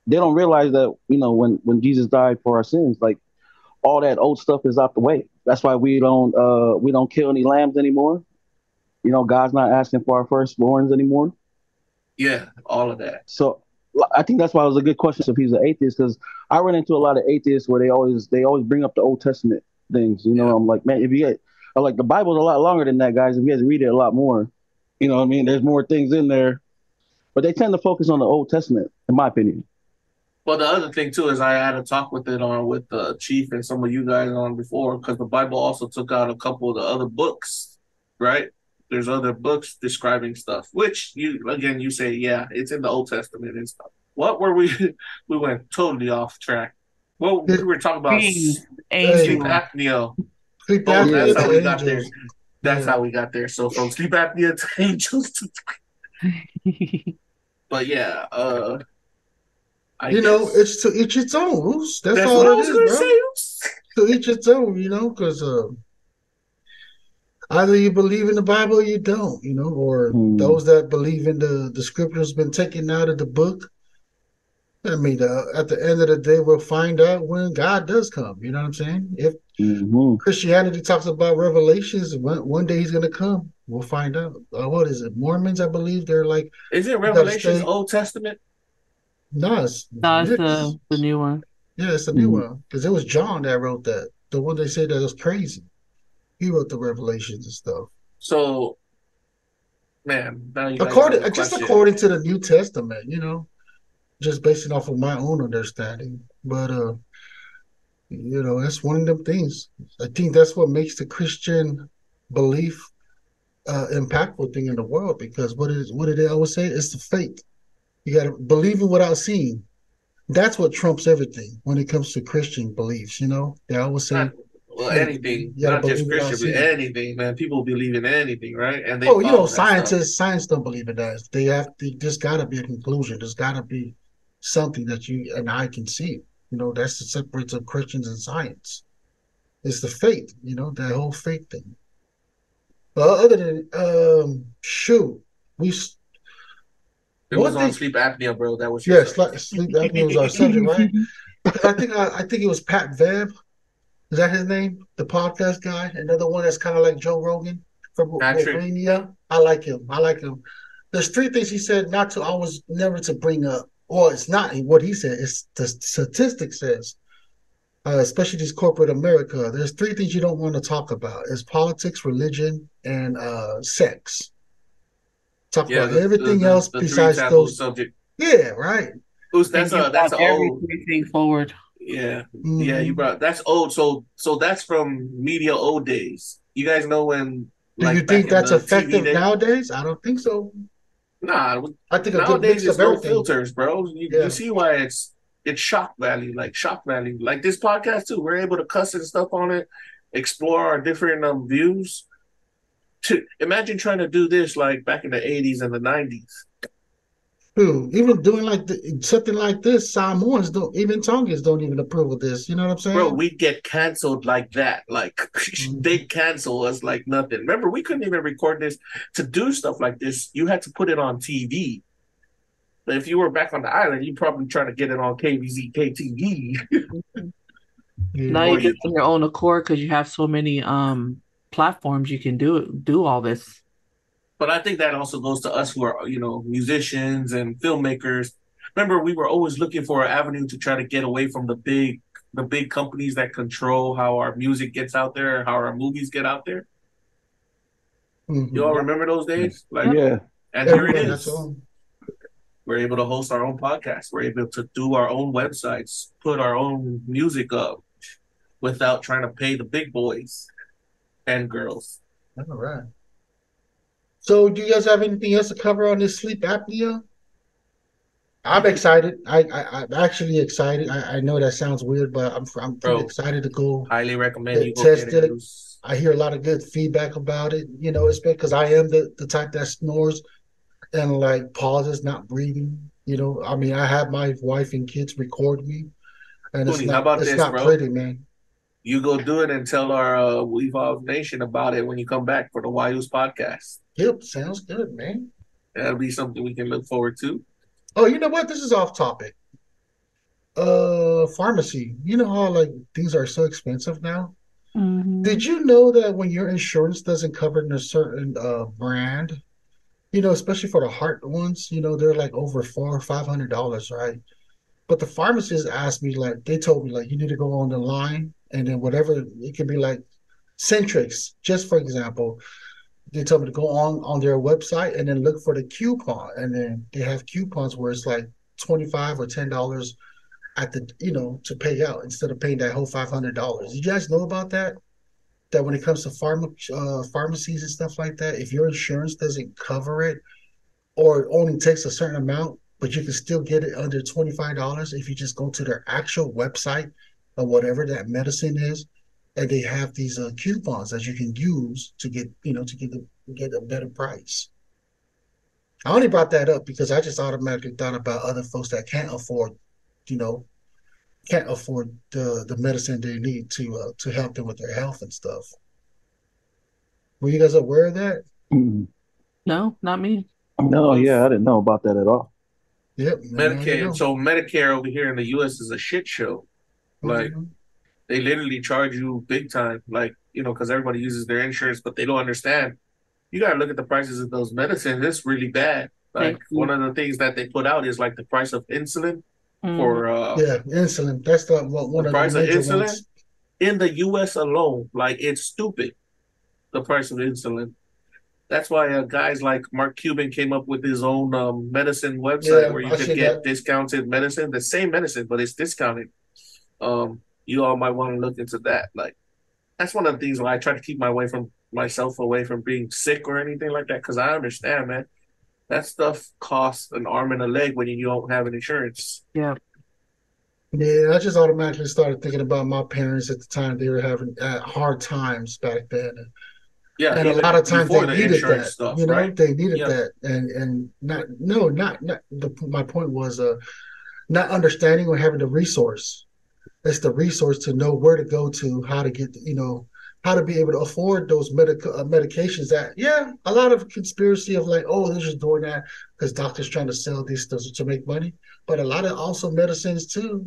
They don't realize that, when Jesus died for our sins, like all that old stuff is out the way. That's why we don't kill any lambs anymore. God's not asking for our firstborns anymore. Yeah, all of that. So I think that's why it was a good question if he's an atheist, because I run into a lot of atheists where they always bring up the Old Testament things. I'm like, man, I'm like, the Bible's a lot longer than that, guys. If you guys read it a lot more, what I mean? There's more things in there, but they tend to focus on the Old Testament, in my opinion. Well, the other thing too is I had a talk with the Chief and some of you guys on before, because the Bible also took out a couple of the other books, right? There's other books describing stuff, which you say, yeah, it's in the Old Testament and stuff. What were we? We went totally off track. Well, we were talking about sleep apnea. Sleep apnea. That's how we got there. That's how we got there. So from sleep apnea to angels. But yeah, it's to each its own, Roos. That's all what it I was is, gonna bro. say. To each its own, because either you believe in the Bible or you don't, or those that believe in the scriptures been taken out of the book. I mean, at the end of the day, we'll find out when God does come. You know what I'm saying? If Christianity talks about revelations, one day he's going to come. We'll find out. What is it? Mormons, I believe they're like. Is it Revelations Old Testament? No, it's the new one. Yeah, it's the new one, because it was John that wrote that. The one they say that was crazy. He wrote the Revelations and stuff. So, man, now you according to the New Testament, just basing off of my own understanding. But that's one of them things. I think that's what makes the Christian belief impactful thing in the world, because what did they always say? It's the faith. You got to believe it without seeing. That's what trumps everything when it comes to Christian beliefs. They always say. Anything, not just Christian, but anything, man. People believe in anything, right? And they science don't believe in that. There's got to be a conclusion. There's got to be something that you and I can see. That's the separates of Christians and science. It's the faith, that whole faith thing. But other than It was One on thing, sleep apnea, bro. That was your yes, subject. sleep apnea was our subject, right? Because I think it was Pat Veb. Is that his name? The podcast guy, another one that's kind of like Joe Rogan from Patrick. Romania. I like him. I like him. There's three things he said not to always, never to bring up. Well, it's not what he said. It's the statistic says, especially this corporate America. There's three things you don't want to talk about: it's politics, religion, and sex. Talk Yeah, about everything else the three besides taboo those. subject. Yeah, right. And you That's brought a old. everything forward. Yeah, yeah. You Mm-hmm. brought that's old. So that's from media old days. You guys know when Do you like back think in that's the TV effective day. nowadays? I don't think so. Nah, I think a good nowadays mix it's of no everything. filters, bro. You Yeah. see why it's shock value, like shock value. Like this podcast too. We're able to cuss and stuff on it, explore our different views. To imagine trying to do this like back in the 80s and the 90s. True. Even doing like something like this, Samoans don't, even Tongans don't even approve of this. You know what I'm Bro, saying? we'd get canceled like that. Like Mhm. they'd cancel us like nothing. Remember, we couldn't even record this. To do stuff like this, you had to put it on TV. But if you were back on the island, you'd probably try to get it on KVZ, KTV. Now Yeah. you or do you it on your own accord because you have so many platforms you can do all this. But I think that also goes to us who are, musicians and filmmakers. Remember, we were always looking for an avenue to try to get away from the big companies that control how our music gets out there, how our movies get out there. You all Mm-hmm. remember those days? Like, Yeah. and here it Everybody has their is. own. We're able to host our own podcast. We're able to do our own websites, put our own music up without trying to pay the big boys and girls. All right. So, do you guys have anything else to cover on this sleep apnea? I'm excited. I'm actually excited. I know that sounds weird, but I'm pretty Bro, excited to go highly recommend you get go get it. tested. I hear a lot of good feedback about it. You know, it's because I am the type that snores and like pauses, not breathing. You know, I mean, I have my wife and kids record me, and Puni, how about it's this, not bro? pretty, man. You go do it and tell our WEFOBZ Nation about it when you come back for the whyuce podcast. Yep, sounds good, man. That'll be something we can look forward to. Oh, you know what? This is off topic. Pharmacy. You know how like things are so expensive now? Mm-hmm. Did you know that when your insurance doesn't cover a certain brand, you know, especially for the heart ones, you know, they're like over $400-500, right? But the pharmacist asked me, like, they told me, like, you need to go on the line and then whatever, it could be like Centrix, just for example. They told me to go on their website and then look for the coupon. And then they have coupons where it's like 25 or $10 at the, you know, to pay out instead of paying that whole $500. You guys know about that? That when it comes to pharmacies and stuff like that, if your insurance doesn't cover it or it only takes a certain amount, but you can still get it under $25 if you just go to their actual website or whatever that medicine is, and they have these coupons that you can use to get, you know, to get a better price. I only brought that up because I just automatically thought about other folks that can't afford, you know, can't afford the medicine they need to help them with their health and stuff. Were you guys aware of that? No, not me. No, yeah, I didn't know about that at all. Yep. Medicare. So Medicare over here in the U.S. is a shit show. Like they literally charge you big time. Like because everybody uses their insurance, but they don't understand. You gotta look at the prices of those medicines. It's really bad. Like one of the things that they put out is like the price of insulin for insulin. That's one the of the price of major insulin ones. in the U.S. alone. Like it's stupid. The price of insulin. That's why guys like Mark Cuban came up with his own medicine website where you could get discounted medicine, the same medicine, but it's discounted. You all might want to look into that. Like, that's one of the things where I try to keep myself away from being sick or anything like that, because I understand, man, that stuff costs an arm and a leg when you don't have an insurance. Yeah. Yeah, I just automatically started thinking about my parents at the time. They were having hard times back then. Yeah, and a lot of times they needed that. Stuff, you know, right? they needed that, and not. My point was not understanding or having the resource. It's the resource to know where to go to, how to get, how to be able to afford those medications. That a lot of conspiracy of like, oh, they're just doing that because doctors trying to sell these to make money. But a lot of also medicines too,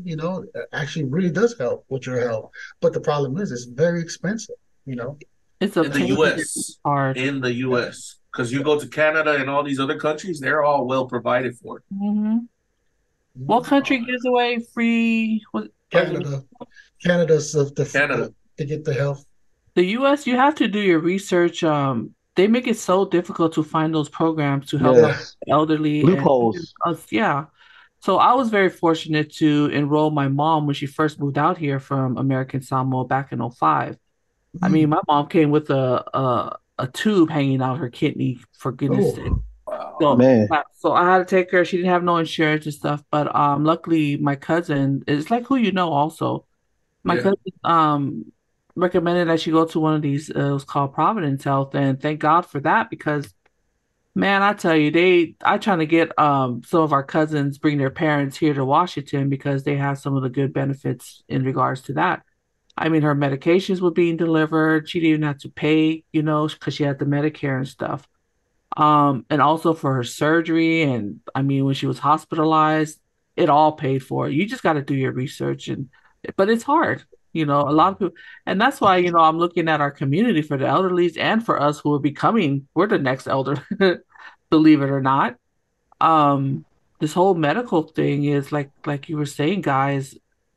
actually really does help with your health. But the problem is, it's very expensive. It's a In the pain U.S. hard. In the U.S. Because you go to Canada and all these other countries, they're all well provided for. Mm-hmm. What country gives away free? Canada. Canada's Canada. to get the health. The U.S. You have to do your research. They make it so difficult to find those programs to help Yes. elderly Loopholes. and us. Yeah. So I was very fortunate to enroll my mom when she first moved out here from American Samoa back in 2005. I mean, my mom came with a tube hanging out her kidney, for goodness sake. Wow. Man. So I had to take her. She didn't have no insurance and stuff, but luckily my cousin, it's like who you know also. My Yeah. cousin recommended that she go to one of these. It was called Providence Health, and thank God for that because, man, I tell you, I trying to get some of our cousins bring their parents here to Washington because they have some of the good benefits in regards to that. I mean, her medications were being delivered. She didn't even have to pay, because she had the Medicare and stuff. And also for her surgery, and I mean, when she was hospitalized, it all paid for. You just got to do your research, but it's hard, a lot of people, and that's why, I'm looking at our community for the elderlies and for us who we're the next elder, believe it or not. Um, this whole medical thing is like you were saying, guys,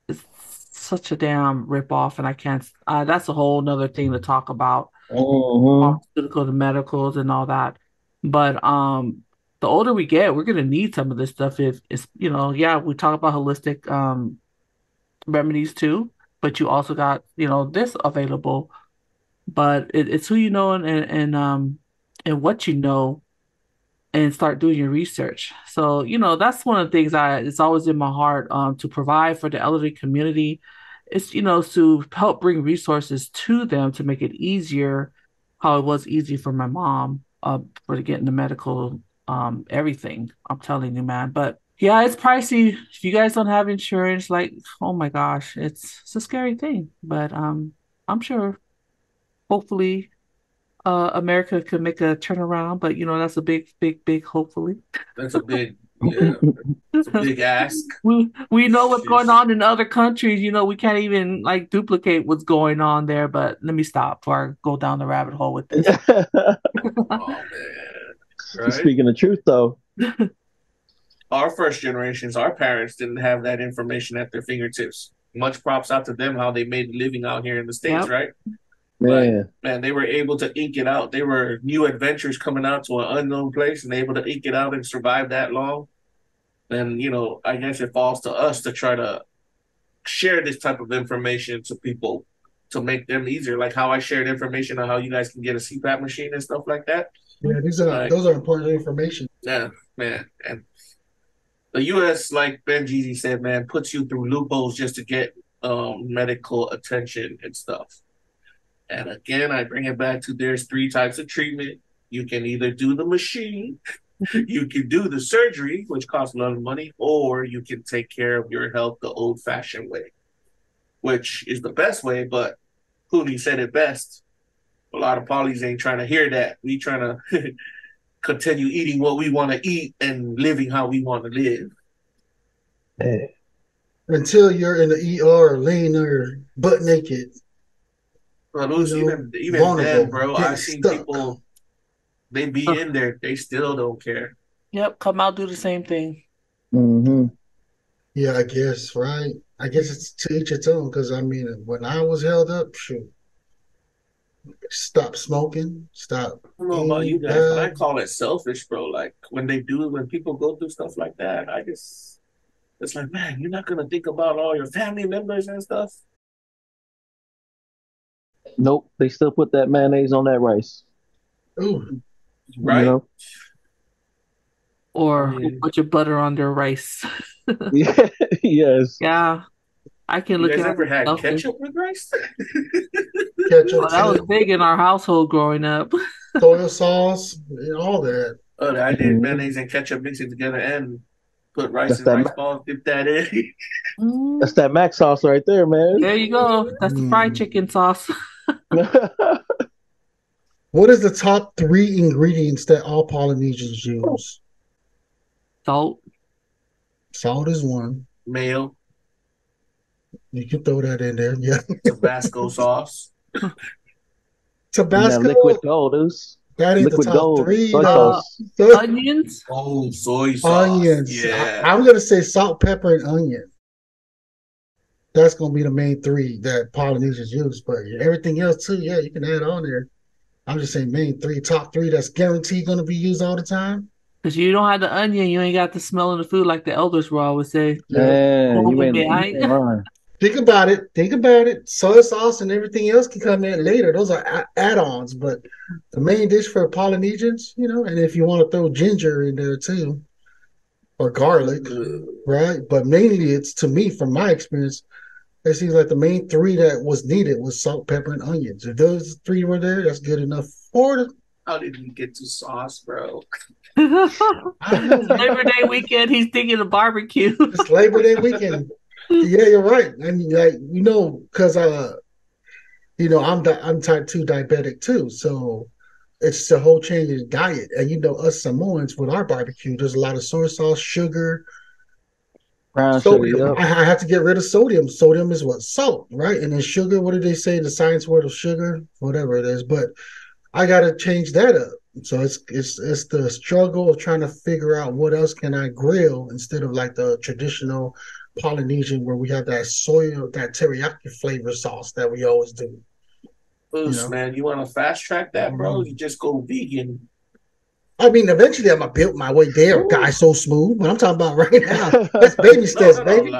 it's such a damn ripoff, and I can't. That's a whole nother thing to talk about, Mm-hmm. pharmaceutical and medicals and all that. But the older we get, we're gonna need some of this stuff. If it's we talk about holistic remedies too, but you also got this available. But it's who you know and what you know, and start doing your research. So that's one of the things it's always in my heart to provide for the elderly community. It's to help bring resources to them to make it easier, how it was easy for my mom for getting the medical everything. I'm telling you, man. But yeah, it's pricey. If you guys don't have insurance, like, oh my gosh, it's a scary thing. But I'm sure hopefully America could make a turnaround, but that's a big, big, big hopefully. That's a big, yeah, it's a big ask. We know what's going on in other countries. We can't even like duplicate what's going on there. But let me stop before I go down the rabbit hole with this. Oh man, right? Speaking the truth, though, our first generations, our parents didn't have that information at their fingertips. Much props out to them how they made a living out here in the States, Yep. right? man. Like, man, they were able to ink it out. They were new adventures coming out to an unknown place and able to ink it out and survive that long. And, I guess it falls to us to try to share this type of information to people to make them easier. Like how I shared information on how you guys can get a CPAP machine and stuff like that. Yeah, those are important information. Yeah, man. And the U.S., like Benjezee said, man, puts you through loopholes just to get medical attention and stuff. And again, I bring it back to there's 3 types of treatment. You can either do the machine, you can do the surgery, which costs a lot of money, or you can take care of your health the old-fashioned way, which is the best way, but Puni said it best. A lot of polys ain't trying to hear that. We trying to continue eating what we want to eat and living how we want to live. Man. Until you're in the ER, laying there butt naked. Well, even then, bro, I've seen stuck. people, they be in there, they still don't care. Yep, come out, do the same thing. Mm-hmm. Yeah, I guess, right? I guess it's to each its own, because, I mean, when I was held up, shoot, stop smoking, stop I don't know about you guys, but I call it selfish, bro. Like, when people go through stuff like that, it's like, man, you're not going to think about all your family members and stuff? Nope, they still put that mayonnaise on that rice. Ooh. Right? Or put your butter on their rice. Yeah, yes. Yeah. I can look at it. You guys ever had ketchup with rice? Ketchup, that was big in our household growing up. Soy sauce, all that. Oh, I did mayonnaise and ketchup mixing together and put rice in rice balls, dip that in. That's that mac sauce right there, man. There you go. That's the fried chicken sauce. What is the top 3 ingredients that all Polynesians use? Salt. Salt is one. Mayo, You can throw that in there. Yeah. Tabasco sauce. Tabasco. Liquid gold is That ain't the liquid top gold 3 soy though. sauce. Onions. Oh, soy sauce. Onions. Yeah. I'm gonna say salt, pepper, and onion. That's gonna be the main 3 that Polynesians use. But everything else too, yeah, you can add on there. I'm just saying main 3, top 3 that's guaranteed gonna be used all the time. Because you don't have the onion, you ain't got the smell of the food like the elders will always say. Man, you ain't lying. Think about it. Think about it. Soy sauce and everything else can come in later. Those are add-ons, but the main dish for Polynesians, and if you want to throw ginger in there too, or garlic, right? But mainly, it's to me, from my experience, it seems like the main 3 that was needed was salt, pepper, and onions. If those 3 were there, that's good enough for them. How did we get to sauce, bro? I don't know. Labor Day weekend, he's thinking of barbecue. It's Labor Day weekend. Yeah, you're right. I mean, because I'm type 2 diabetic too, so it's the whole change in diet. And us Samoans with our barbecue, there's a lot of soy sauce, sugar, Brown sodium. sugar, yep. I have to get rid of sodium. Sodium is what? Salt, right? And then sugar, what do they say? The science word of sugar, whatever it is. But I got to change that up. So it's the struggle of trying to figure out what else can I grill instead of like the traditional Polynesian where we have that that teriyaki flavor sauce that we always do. Man, you want to fast track that, bro? You just go vegan. I mean, eventually I'm gonna build my way there, guys. So smooth, but I'm talking about right now. That's baby steps, baby.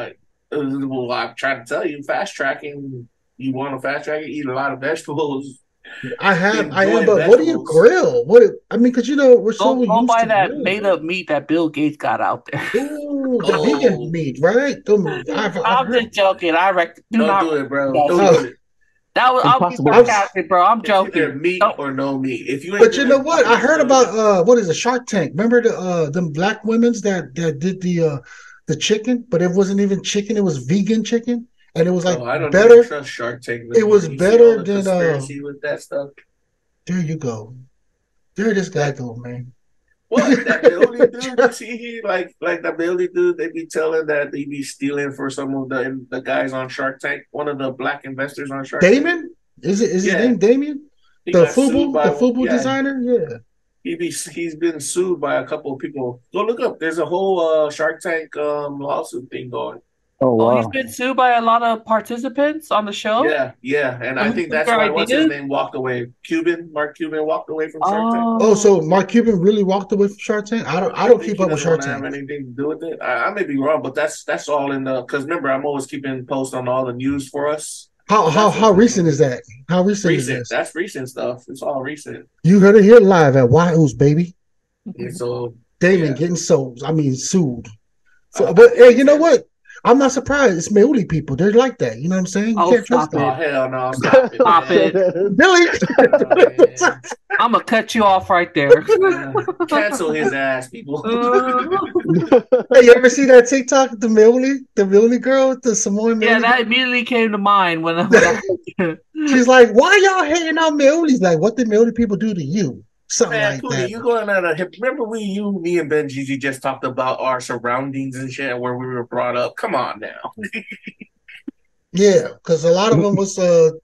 Well, I'm trying to tell you, fast tracking. You want to fast track it? Eat a lot of vegetables. I am, but what do you grill? Because we're so used don't buy to that grill. made up meat that Bill Gates got out there. Ooh, the vegan meat, right? I'm just joking. I don't do it, bro. Don't do it. I'll be sarcastic, bro. I'm joking. Either meat or no meat. If you ain't but you know what? I heard about what is it, Shark Tank? Remember the black women's that did the chicken, but it wasn't even chicken; it was vegan chicken, and it was like I don't better. Even trust Shark Tank. It was better than conspiracy with that stuff. There you go. There this guy go, man. What that building dude? You see, like that building dude, they be telling that they be stealing for some of the guys on Shark Tank. One of the black investors on Shark Tank. Damon? Is his name Damien? The FUBU designer? Yeah. He's been sued by a couple of people. Go look up. There's a whole Shark Tank lawsuit thing going. Oh wow! He's been sued by a lot of participants on the show. Yeah, and I think that's why what's his name walked away. Mark Cuban walked away from Shark Tank. Oh, so Mark Cuban really walked away from Shark Tank? I don't keep up with Shark Tank. Have anything to do with it? I may be wrong, but that's all in the because remember I'm always keeping posts on all the news for us. How recent is that? How recent is this? That's recent stuff. It's all recent. You heard it here live at whyuce, baby. Yeah, so Damon getting sued. But hey, you know what? I'm not surprised. It's Maui people. They're like that. You know what I'm saying? You can't trust them. Oh, hell no. Stop it. Billy. I'm going to cut you off right there. Cancel his ass, people. Hey, you ever see that TikTok? The Maui girl, the Samoan Maui? Yeah, that immediately came to mind when she's like, why y'all hating on Maui? Like, what did Maui people do to you? Something like Puni, that. You going out of remember me and Benjezee just talked about our surroundings and shit where we were brought up. Come on now. Yeah, because a lot of them was talking.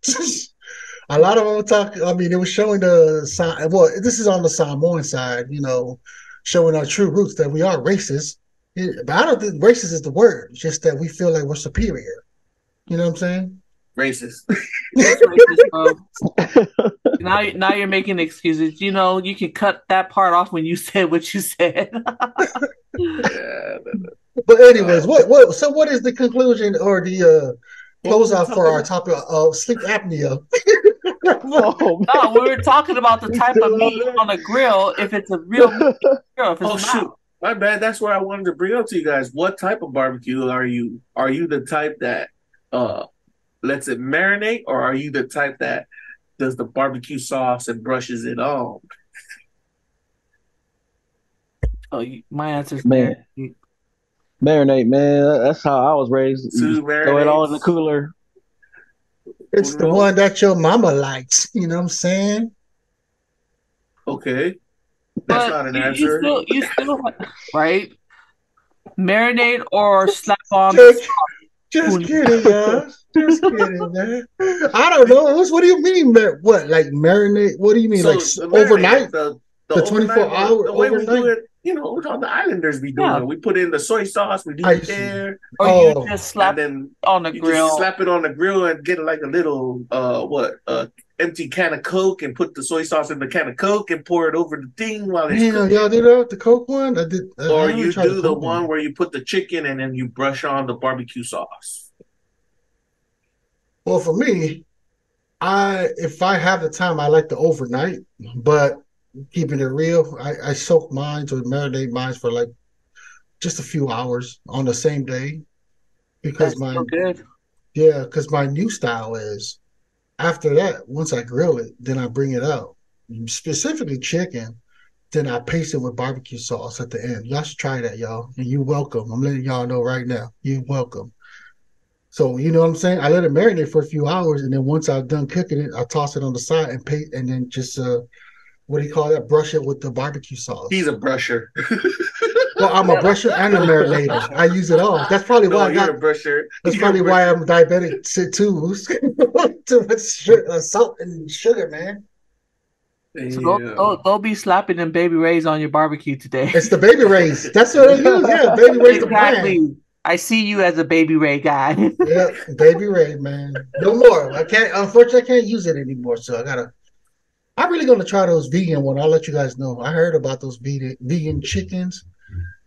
I mean, it was showing this is on the Samoan side, showing our true roots that we are racist. But I don't think racist is the word. It's just that we feel like we're superior. You know what I'm saying? Racist. Now you're making excuses. You can cut that part off when you said what you said. But anyways, what is the conclusion or the close out for our topic of sleep apnea? No, we were talking about the type of meat on a grill. If it's a real meat grill, shoot. My bad. That's what I wanted to bring up to you guys. What type of barbecue are you? Are you the type that lets it marinate, or are you the type that does the barbecue sauce and brushes it on? My answer is marinate, man. That's how I was raised. Throw it all in the cooler. It's the one that your mama likes. You know what I'm saying? Okay. That's not an answer. You still, right? Marinate or slap on Just kidding, y'all. Just kidding, man. I don't know. What do you mean? What, like marinate? What do you mean? So like the overnight? the 24 hour the way overnight? we do it, you know, how the islanders be doing it. We put in the soy sauce, we do it there. Or you just slap it on the grill. Just slap it on the grill and get like a little empty can of Coke and put the soy sauce in the can of Coke and pour it over the thing while it's cooking. Y'all did that, the Coke one? I did. Or you do the one where you put the chicken and then you brush on the barbecue sauce. Well, for me, if I have the time, I like the overnight, but keeping it real, I soak mine or marinate mine for like just a few hours on the same day because because my new style is after that, once I grill it, then I bring it out, specifically chicken, then I paste it with barbecue sauce at the end. Y'all should try that, y'all, and you're welcome. I'm letting y'all know right now, you're welcome. So you know what I'm saying? I let it marinate for a few hours, and then once I'm done cooking it, I toss it on the side and paste, and then just what do you call that? Brush it with the barbecue sauce. He's a brusher. Well, I'm a brusher and a marinator. I use it all. That's probably why you're a brusher. That's probably why I'm diabetic too. Too much salt and sugar, man. So don't be slapping them Baby Rays on your barbecue today. It's the Baby Rays. That's what I use. Yeah, Baby Rays. Exactly. The brand. I see you as a Baby Ray guy. Yeah, Baby Ray, man. No more. I can't. Unfortunately, I can't use it anymore. So I'm really gonna try those vegan ones. I'll let you guys know. I heard about those vegan chickens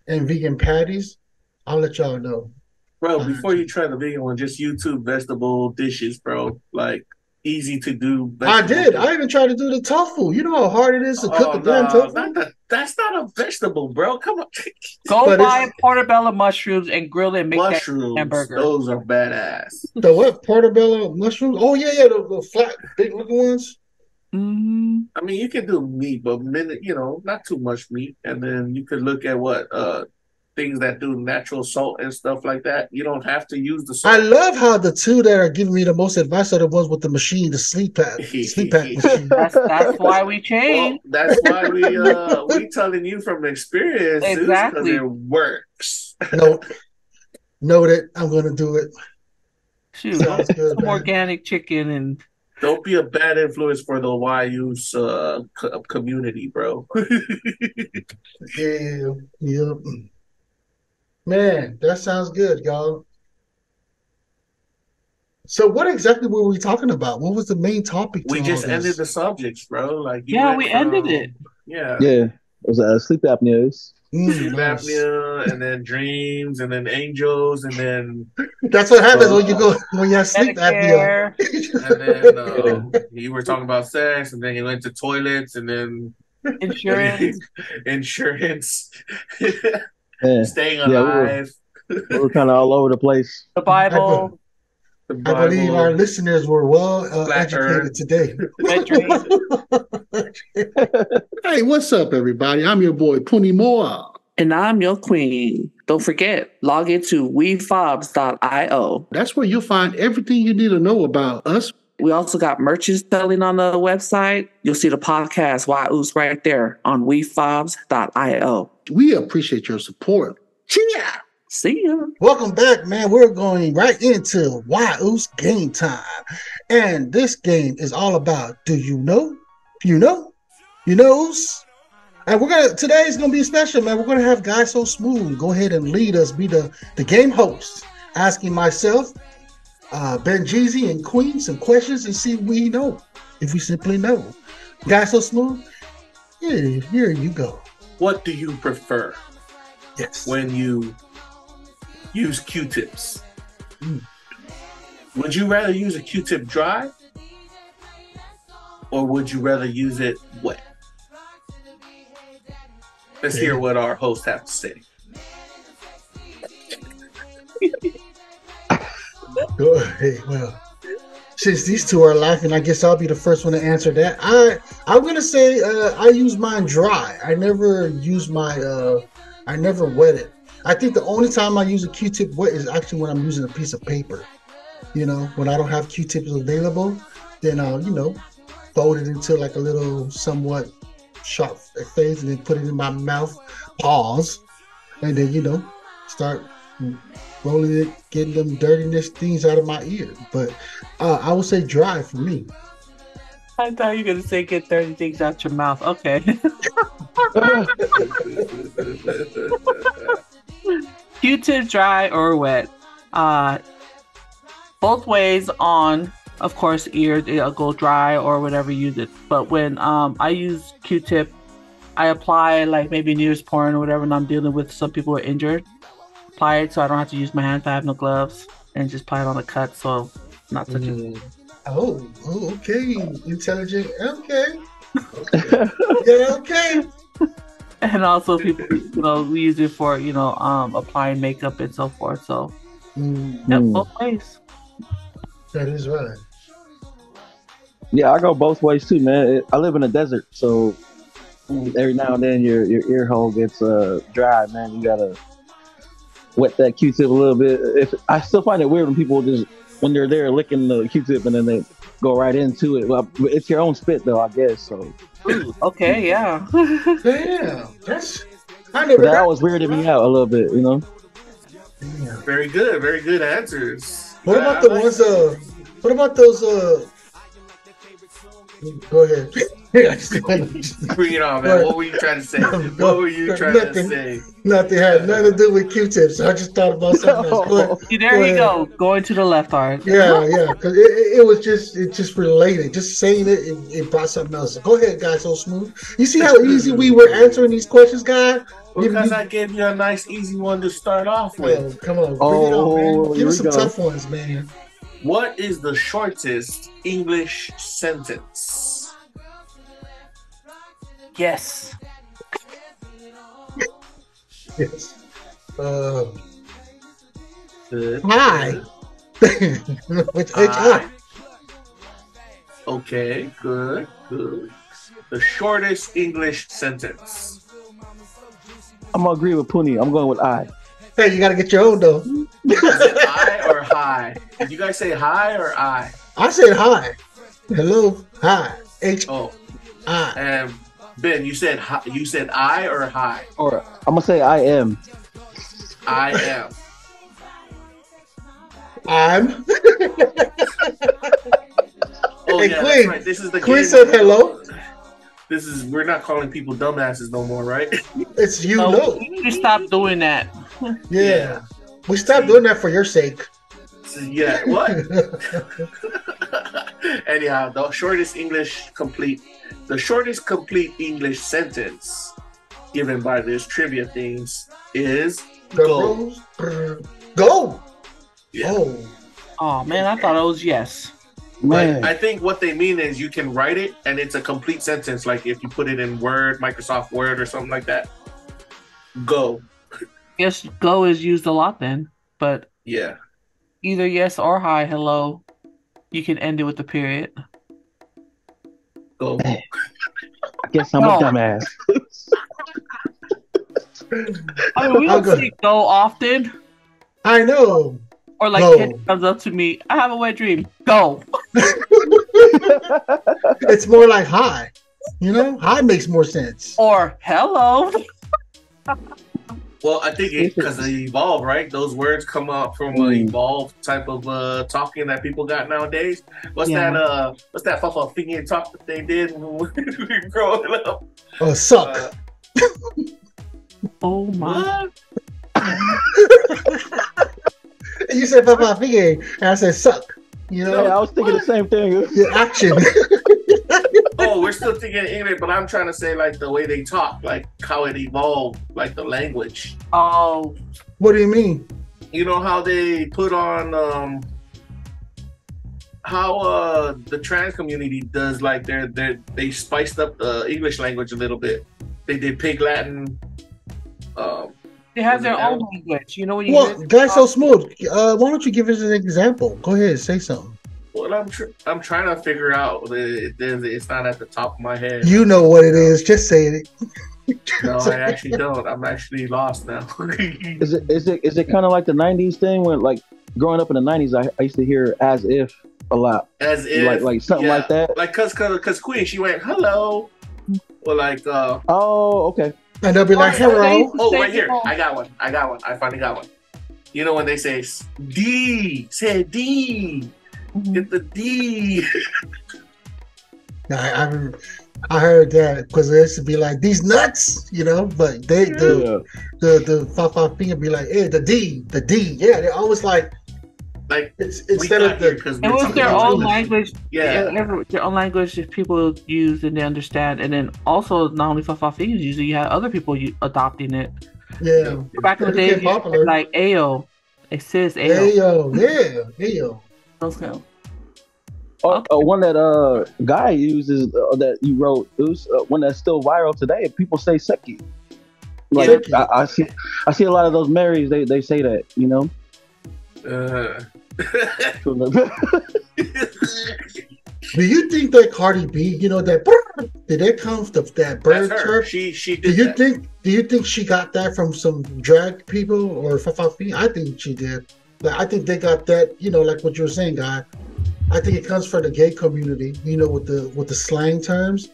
and vegan patties. I'll let y'all know. Bro, before you try the vegan one, just YouTube vegetable dishes, bro. Like easy to do. I did. I even tried to do the tofu. You know how hard it is to cook the damn tofu? That's not a vegetable, bro. Come on. Go buy portobello mushrooms and grill it and make mushrooms, that hamburger. Those are badass. The what? Portobello mushrooms? Oh, yeah, the flat, big looking ones. Mm-hmm. I mean, you can do meat, but not too much meat. And then you could look at what things that do natural salt and stuff like that. You don't have to use the salt. I love how the two that are giving me the most advice are the ones with the machine, the sleep pack machine. That's why we changed. Well, that's why we telling you from experience. Exactly, because it works. Noted. I'm gonna do it. Shoot, good, some organic chicken and. Don't be a bad influence for the whyuce community, bro. Yeah. Man, that sounds good, y'all. So what exactly were we talking about? What was the main topic? We just ended the subjects, bro. Like we ended it. Yeah. Yeah. It was sleep apneas. Sleep apnea, and then dreams, and then angels, and then that's what happens when you have sleep apnea. And then you were talking about sex, and then you went to toilets, and then insurance, staying alive. We were kind of all over the place. The Bible. I believe our listeners were well educated today. Hey, what's up, everybody? I'm your boy, Puni Moa. And I'm your queen. Don't forget, log into wefobz.io. That's where you'll find everything you need to know about us. We also got merches selling on the website. You'll see the podcast whyuce right there on wefobz.io. We appreciate your support. Cheer! See ya. Welcome back, man. We're going right into whyuce game time. And this game is all about, do you know? You know? You knows? And today's gonna be special, man. We're gonna have guysosmooth go ahead and lead us, be the game host, asking myself, Benjezee and Queen some questions and see if we know, if we simply know. Guysosmooth, here you go. What do you prefer? Yes. When you use Q-tips. Would you rather use a Q-tip dry, or would you rather use it wet? Let's hear what our hosts have to say. Hey, well, since these two are laughing, I guess I'll be the first one to answer that. I'm gonna say I use mine dry. I never use I never wet it. I think the only time I use a Q-tip wet is actually when I'm using a piece of paper. You know, when I don't have Q-tips available, then I'll, you know, fold it into like a little somewhat sharp phase and then put it in my mouth, pause, and then, you know, start rolling it, getting them dirtiness things out of my ear. But I would say dry for me. I thought you were gonna say get 30 things out your mouth. Okay. Q-tip dry or wet. Both ways on, of course, ear, it'll go dry or whatever you use it. But when I use Q-tip, I apply like maybe Neosporin or whatever when I'm dealing with some people who are injured. Apply it so I don't have to use my hands. I have no gloves, and just apply it on the cut so not such a. Oh, okay. Intelligent. Okay. Yeah, okay. And also people, you know, we use it for, you know, applying makeup and so forth. So yep, both ways. That is right. Yeah, I go both ways too, man. I live in a desert, so every now and then your ear hole gets dry, man. You gotta wet that Q-tip a little bit. If I still find it weird when people just when they're there licking the Q-tip and then they go right into it. Well, it's your own spit though, I guess. So okay, yeah. Damn, that's I never. That always weirded me out a little bit, you know. Damn. Very good answers. What about the ones? What about those? Go ahead. Bring it on, man. What were you trying to say? What were you trying to say? Nothing had nothing to do with Q-tips. I just thought about something else. There you go. Going to the left, Art. Yeah, because it was just related. Just saying it brought something else. Go ahead, guys. So smooth. You see how easy we were answering these questions, guys? Because I gave you a nice, easy one to start off with. Oh, come on, bring it on, man. Give us some tough ones, man. What is the shortest English sentence? Yes. Yes. Good. Hi. With H-I. Okay, good. The shortest English sentence. I'm gonna agree with Puni. I'm going with I. Hey, you gotta get your own though. Is it I or hi? Did you guys say hi or I? I said hi. Hello, hi. H-I. And Ben, you said hi, you said I or hi? Or I'm gonna say I am. I am. I'm. Oh Hey, yeah, Queen. that's right. This is the Queen game. said hello. We're not calling people dumbasses no more, right? It's you No, know. you need to stop doing that. Yeah. We stopped doing that for your sake. Yeah, what? Anyhow, the shortest complete English sentence given by this trivia things is go. Go. Yeah. Oh man, I thought it was yes. Man. But I think what they mean is you can write it and it's a complete sentence. Like if you put it in Word, Microsoft Word or something like that. Go. Yes, go is used a lot then, but Yeah. either yes or hi, hello. You can end it with a period. Go. I guess I'm a dumbass. I mean, we don't say go often. I know. Or like Go. kid comes up to me, I have a wet dream. Go. It's more like hi. You know, hi makes more sense. Or hello. Well, I think because they evolve, right? Those words come up from an evolved type of talking that people got nowadays. What's that fucking talk that they did when we were growing up? Suck. Oh my. You said Papa Figgy, and I said suck. You know? Yeah, I was thinking the same thing. The action. Oh, we're still thinking English, but I'm trying to say like the way they talk, like how it evolved, like the language. Oh. What do you mean? You know how they put on how the trans community does, like they spiced up the English language a little bit. They did Pig Latin. They have their own language. You know when you guys, so smooth. Why don't you give us an example? Go ahead, say something. Well, I'm trying to figure out. It's not at the top of my head. You know what it is. Just say it. No, I actually don't. I'm actually lost now. Is it kind of like the '90s thing when like growing up in the 90s, I used to hear "as if" a lot, As if like something like that. Like cause Queen, she went hello, or like Oh, okay. And they'll be like, hello. oh, right here, I got one. I finally got one. You know when they say D, say D, get the D. I heard that because it used to be like these nuts, you know. But the Fafa finger be like, hey, the D. Yeah, they're always like it's instead of the. It was their own language. Yeah, their own language that people use and they understand. And then also not only Fafa fingers using, you had other people adopting it. Yeah, back in the day, like Ayo, it says Ayo. Ayo. Those kind of. One that guy uses that you wrote, one that's still viral today. People say "seki." Like Seki. I see a lot of those marrieds. They say that, you know. Do you think that Cardi B, you know, that did that come from that bird chirp? She did. Do you think she got that from some drag people or Fafafi? I think she did. Like, I think they got that, you know, like what you were saying, guy. I think it comes from the gay community, you know, with the slang terms,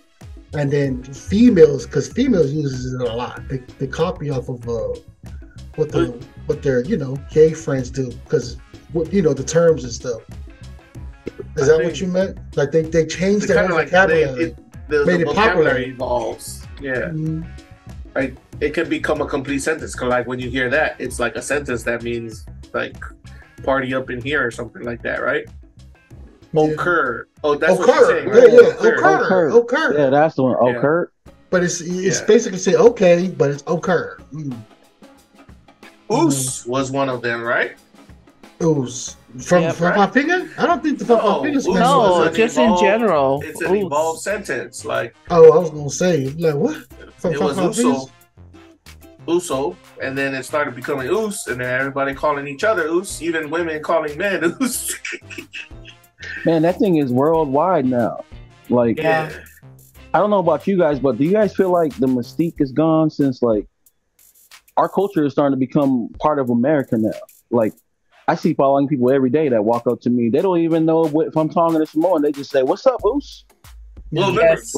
and then females, because females uses it a lot. They copy off of what their you know gay friends do, because you know the terms and stuff. Is that what you meant? Like they changed their vocabulary, made it popular. Evolves. Yeah. Mm-hmm. Like it can become a complete sentence. Cause like when you hear that, it's like a sentence that means like party up in here or something like that, right? Occur. Oh, that's what you're saying. Right? Yeah. Occur. Yeah, that's the one. Occur. But it's basically say okay, but it's occur. Oos was one of them, right? Oos. From my finger? I don't think the Fafa fingers. No, just in general. It's an evolved sentence. Like I was gonna say, like what? It was Uso, and then it started becoming Oos, and then everybody calling each other Oos, even women calling men Oos. Man, that thing is worldwide now. Like, I don't know about you guys, but do you guys feel like the mystique is gone since like our culture is starting to become part of America now? Like, I see following people every day that walk up to me. They don't even know if I'm talking to Samoan. They just say, "What's up, Oos?" Well, it's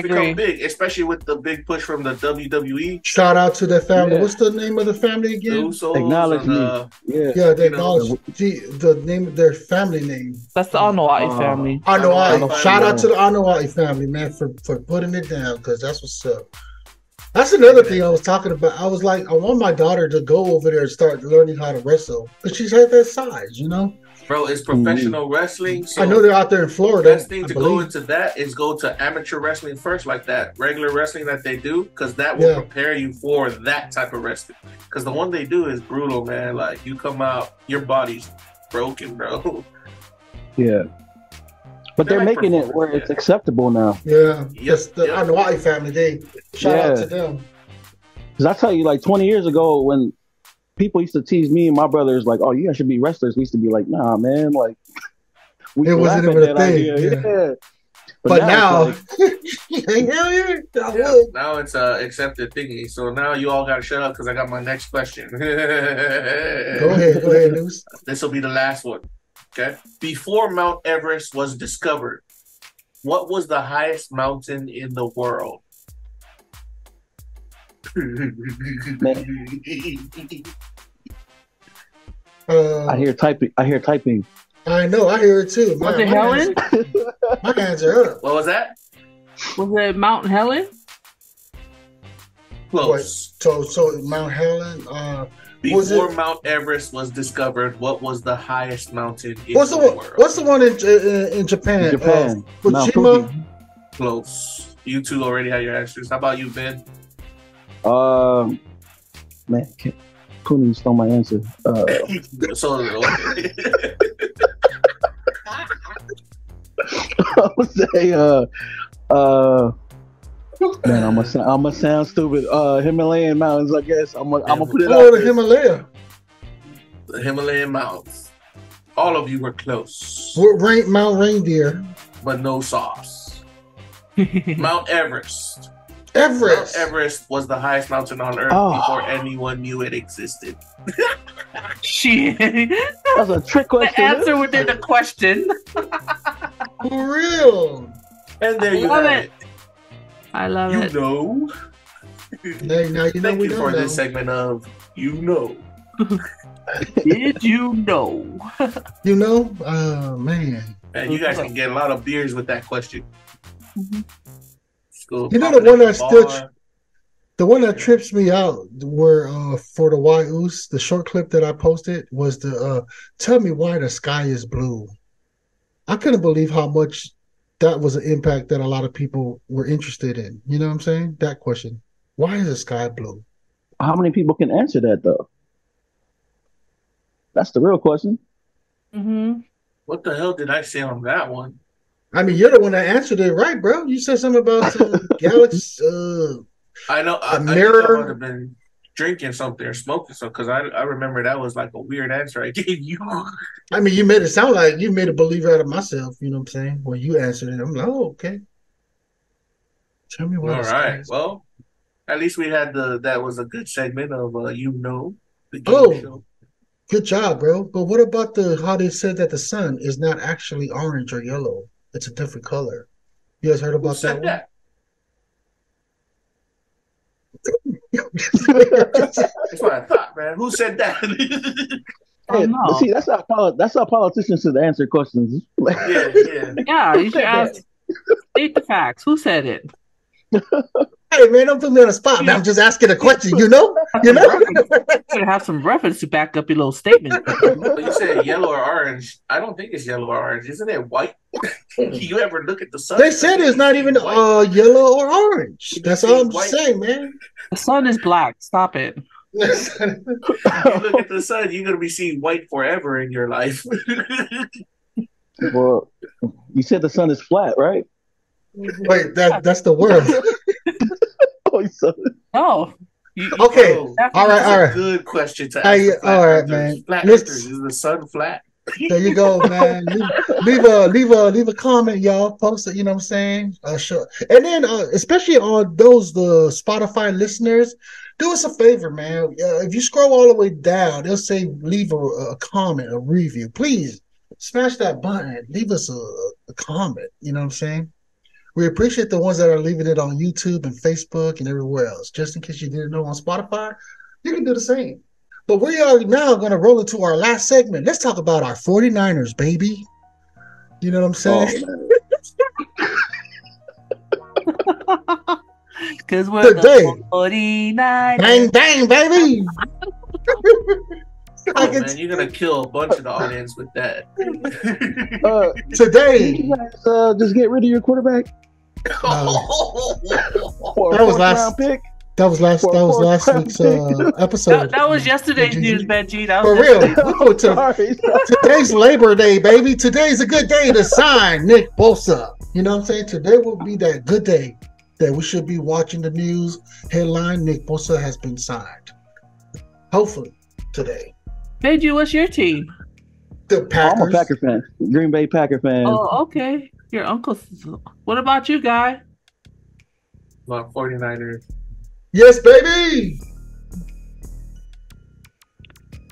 become big, especially with the big push from the WWE. Shout out to their family. What's the name of the family again? Acknowledge me. They acknowledge the name of their family name. That's the Anoa'i family. Anoa'i. Shout out to the Anoa'i family, man, for putting it down, because that's what's up. That's another thing I was talking about. I was like, I want my daughter to go over there and start learning how to wrestle, because she's had that size, you know? Bro, it's professional wrestling. So I know they're out there in Florida. The best thing to go into that is go to amateur wrestling first, like that regular wrestling that they do, because that will prepare you for that type of wrestling. Because the one they do is brutal, man. Like, you come out, your body's broken, bro. Yeah. But they're making it where it's acceptable now. Yeah. Yes, the Anoa'i family, they shout out to them. Because I tell you, like 20 years ago, when people used to tease me and my brothers, like, "Oh, you guys should be wrestlers," we used to be like, "Nah, man." Like, it wasn't even a thing. Yeah. But now, now it's a accepted thingy. So now you all got to shut up because I got my next question. Go ahead, Luce. This will be the last one. Okay. Before Mount Everest was discovered, what was the highest mountain in the world? I hear typing. I know. I hear it too. Was it Helen? My hands are up. What was that? Was it Mount Helen? Close. So Mount Helen. Before Mount Everest was discovered, what was the highest mountain in the world? What's the one in Japan? Fukushima. Close. You two already have your answers. How about you, Ben? Man, Puni stole my answer. I would say, man, I'm gonna sound stupid. Himalayan mountains, I guess. I'm gonna put it out. The Himalaya. The Himalayan mountains. All of you were close. Mount Reindeer, but no sauce. Mount Everest. Everest. Everest was the highest mountain on Earth before anyone knew it existed. Shit. That's a trick question. The answer within the question. For real. And there you have it. I love it. You know. Now you know Thank we you don't for know. this segment of You Know. Did you know? You know? Oh, man. And you guys can get a lot of beers with that question. You know the one that still... The one that trips me out were for the whyuce, the short clip that I posted was the tell me why the sky is blue. I couldn't believe how much that was an impact that a lot of people were interested in. You know what I'm saying? That question. Why is the sky blue? How many people can answer that though? That's the real question. Mm-hmm. What the hell did I say on that one? I mean, you're the one that answered it right, bro. You said something about some galaxy. I know. I mirror. think I would have been drinking something or smoking something because I remember that was like a weird answer I gave you. I mean, you made it sound like you made a believer out of myself. You know what I'm saying? When you answered it, I'm like, oh, okay. Tell me what. All right. Well, at least we had that was a good segment of You Know, the game show. Good job, bro. But what about how they said that the sun is not actually orange or yellow? It's a different color. You guys heard about that one? That's what I thought, man. Who said that? Hey, but see, that's how politicians should answer questions. Yeah, you should ask. State the facts. Who said it? Hey, man, don't put me on the spot. Man. I'm just asking a question. You know. You should have some reference to back up your little statement. But you said yellow or orange. I don't think it's yellow or orange. Isn't it white? You ever look at the sun? They said it's not even yellow or orange. That's all I'm saying, man. The sun is black. Stop it. If you look at the sun, you're gonna be seeing white forever in your life. Well, you said the sun is flat, right? Wait, that's the world. Oh. Okay. All right. Good question to ask. All right, man. Is the sun flat? There you go, man. leave a comment, y'all. Post it. You know what I'm saying? Sure. And then, especially on the Spotify listeners, do us a favor, man. If you scroll all the way down, they'll say leave a comment, a review. Please smash that button. Leave us a comment. You know what I'm saying? We appreciate the ones that are leaving it on YouTube and Facebook and everywhere else. Just in case you didn't know, on Spotify, you can do the same. But we are now going to roll into our last segment. Let's talk about our 49ers, baby. You know what I'm saying? Because we're the 49ers. Bang, bang, baby. Man, you're going to kill a bunch of the audience with that. Today. Did you guys just get rid of your quarterback? That was last pick. That was last week's episode. That was yesterday's news, Benji. For real. Today's Labor Day, baby. Today's a good day to sign Nick Bosa. You know what I'm saying? Today will be that good day that we should be watching the news headline. Nick Bosa has been signed. Hopefully today. Benji, what's your team? The Packers. I'm a Packer fan. Green Bay Packer fan. Oh, okay. Your uncle's. What about you, guy? Well, 49ers. Yes, baby.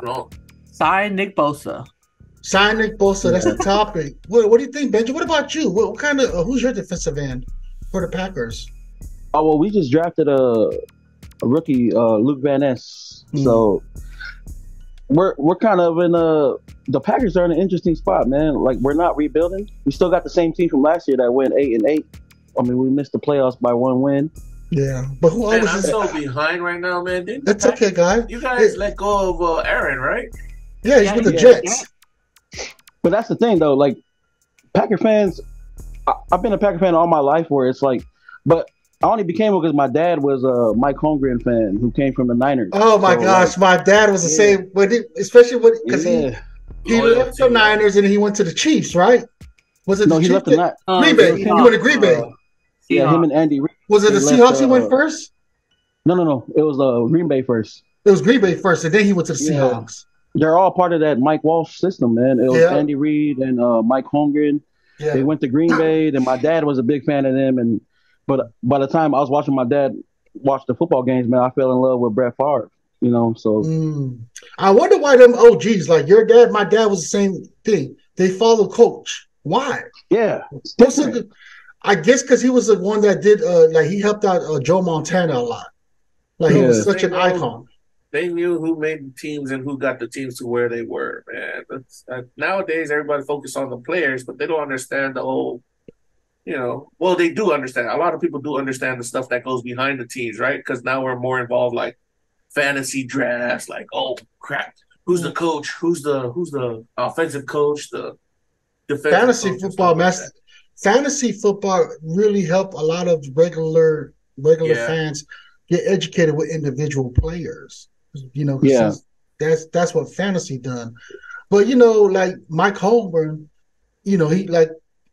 No. Sign Nick Bosa. Sign Nick Bosa. That's the topic. What do you think, Benji? What about you? What kind of? Who's your defensive end for the Packers? Oh well, we just drafted a rookie, Luke Van Ness. So we're kind of in the Packers are in an interesting spot, man. Like, we're not rebuilding. We still got the same team from last year that went 8-8. I mean, we missed the playoffs by one win. Yeah, but who always? I'm so behind right now, man. That's okay, guy. You guys let go of Aaron, right? Yeah, he's with the Jets. Yeah. But that's the thing, though. Like, Packer fans, I've been a Packer fan all my life. Where it's like, but I only became one because my dad was a Mike Holmgren fan who came from the Niners. Oh my gosh, my dad was the same. Especially because he left the Niners and he went to the Chiefs, right? Was it? No, he left the Niners. Green Bay. He went to Green Bay. Yeah, him and Andy Reid. Was it the Seahawks he went first? No. It was Green Bay first. It was Green Bay first, and then he went to the Seahawks. They're all part of that Mike Walsh system, man. It was Andy Reid and Mike Holmgren. Yeah. They went to Green Bay. Then my dad was a big fan of them, But by the time I was watching my dad watch the football games, man, I fell in love with Brett Favre. So I wonder why them OGs like your dad, my dad was the same thing. They follow coach. Why? yeah, it's different. I guess because he was the one that did like he helped out Joe Montana a lot. Like he was such an icon. They knew who made the teams and who got the teams to where they were, man. Nowadays, everybody focuses on the players, but they don't understand the whole, well, they do understand. A lot of people do understand the stuff that goes behind the teams, right? Because now we're more involved, like fantasy drafts, like, oh, crap. Who's the coach? Who's the offensive coach? The defensive fantasy coach football, fantasy football really helped a lot of regular fans get educated with individual players. That's what fantasy done. But like Mike Holmgren,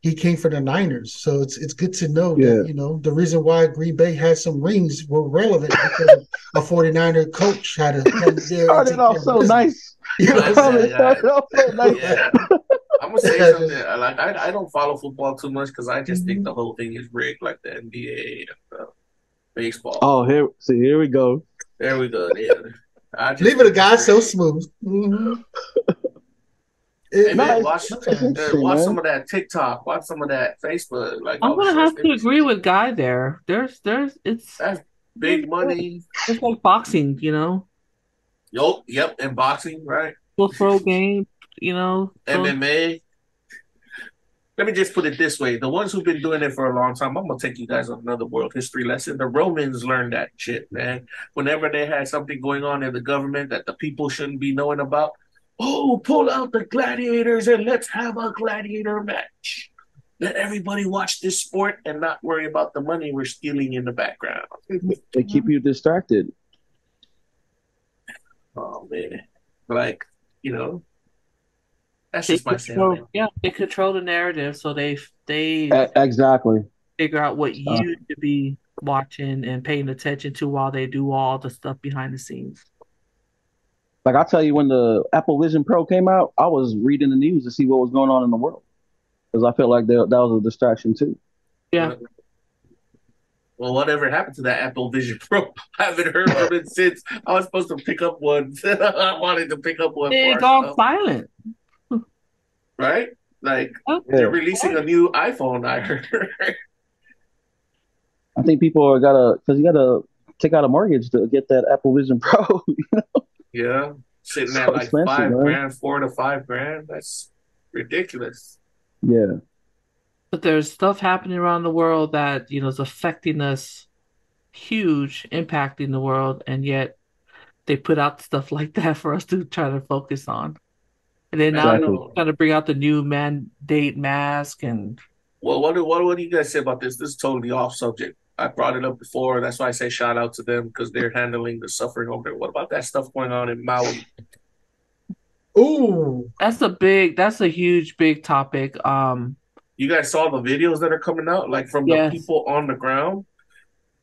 he came from the Niners, so it's good to know that the reason why Green Bay had some rings were relevant because a 49er coach had to come there. Started off so nice. Started off so nice. Yeah. I'm gonna say something. Like I don't follow football too much because I just think the whole thing is rigged, like the NBA and baseball. Oh, here we go. There we go. Yeah. Leave it a guy so smooth. Hey, man, watch some of that TikTok. Watch some of that Facebook. Like I'm gonna have to agree with Guy there. That's big money. It's like boxing, Yep, and boxing, right? We'll throw game, MMA. Let me just put it this way: the ones who've been doing it for a long time. I'm gonna take you guys on another world history lesson. The Romans learned that shit, man. Whenever they had something going on in the government that the people shouldn't be knowing about. Oh, pull out the gladiators and let's have a gladiator match. Let everybody watch this sport and not worry about the money we're stealing in the background. They keep you distracted. Oh, man. Like, that's just my saying. Yeah, they control the narrative, so they exactly figure out what you should be watching and paying attention to while they do all the stuff behind the scenes. Like I tell you, when the Apple Vision Pro came out, I was reading the news to see what was going on in the world because I felt like that was a distraction too. Yeah. Well, whatever happened to that Apple Vision Pro? I haven't heard from it since. I was supposed to pick up one. I wanted to pick up one. It's all silent. Right? Like they're releasing a new iPhone, I heard. I think people because you gotta take out a mortgage to get that Apple Vision Pro. Yeah, sitting at like $5,000, $4,000 to $5,000. That's ridiculous. Yeah, but there's stuff happening around the world that is affecting us, huge, impacting the world, and yet they put out stuff like that for us to try to focus on. And then now they're trying to bring out the new mandate mask and. Well, what do you guys say about this? This is totally off subject. I brought it up before. That's why I say shout out to them because they're handling the suffering over there. What about that stuff going on in Maui? Ooh, that's a huge, big topic. You guys saw the videos that are coming out, like from the people on the ground?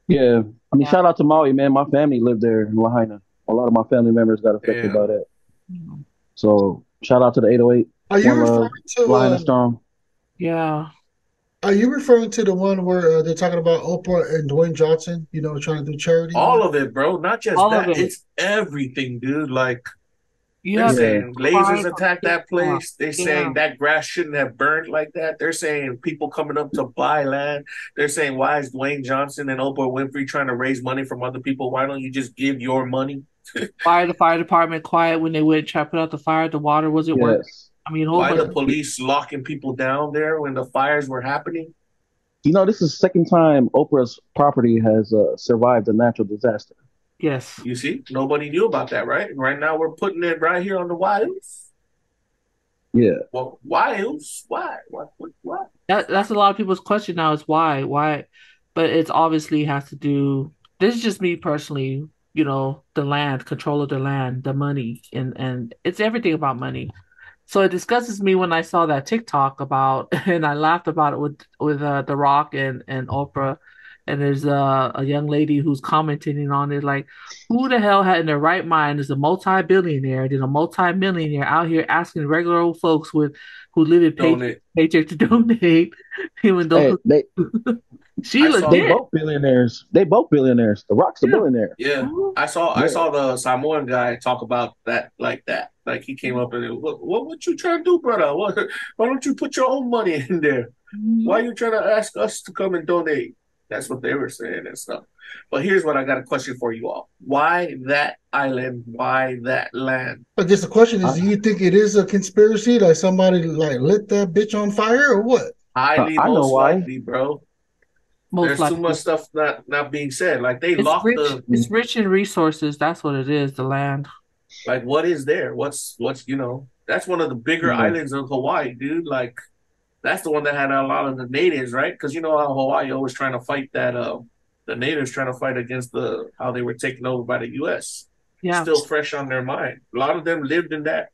Yeah. I mean, shout out to Maui, man. My family lived there in Lahaina. A lot of my family members got affected by that. So shout out to the 808. Are you referring to Lahaina Storm? Yeah. Are you referring to the one where they're talking about Oprah and Dwayne Johnson, trying to do charity? All of it, bro. Not just that. It's everything, dude. Like, they're saying lasers attacked that place. They're saying that grass shouldn't have burned like that. They're saying people coming up to buy land. They're saying, why is Dwayne Johnson and Oprah Winfrey trying to raise money from other people? Why don't you just give your money? The fire department quiet when they went try to put out the fire. The water wasn't working. I mean, why the police locking people down there when the fires were happening? This is the second time Oprah's property has survived a natural disaster. Yes. You see, nobody knew about that, right? Right now, we're putting it right here on the whyuce. Yeah. Well, whyuce? Why? What? That's a lot of people's question now is why? Why? But it's obviously has to do. This is just me personally. The land, control of the land, the money, and it's everything about money. So it disgustes me when I saw that TikTok about, and I laughed about it with The Rock and Oprah, and there's a young lady who's commenting on it like, who the hell had in their right mind is a multi-billionaire, then a multi-millionaire out here asking regular old folks who live in Donate. paycheck to donate, even though she I saw- They legit. both billionaires. They both billionaires. The Rock's a billionaire. Yeah, I saw the Samoan guy talk about that like that. Like he came up and what you trying to do, brother? Why don't you put your own money in there? Why you trying to ask us to come and donate? That's what they were saying and stuff. But here's what I got a question for you all. Why that island? Why that land? I guess the question is, do you think it is a conspiracy? Like somebody like lit that bitch on fire or what? Highly I know most why. likely, bro. Most There's likely. too much stuff not being said. Like they It's locked rich. the It's rich in resources. That's what it is. The land. like what is there? What's that's one of the bigger Yeah. islands of Hawaii, dude. Like that's the one that had a lot of the natives, right? Because you know how Hawaii always trying to fight that the natives trying to fight against how they were taken over by the US. Yeah. Still fresh on their mind. A lot of them lived in that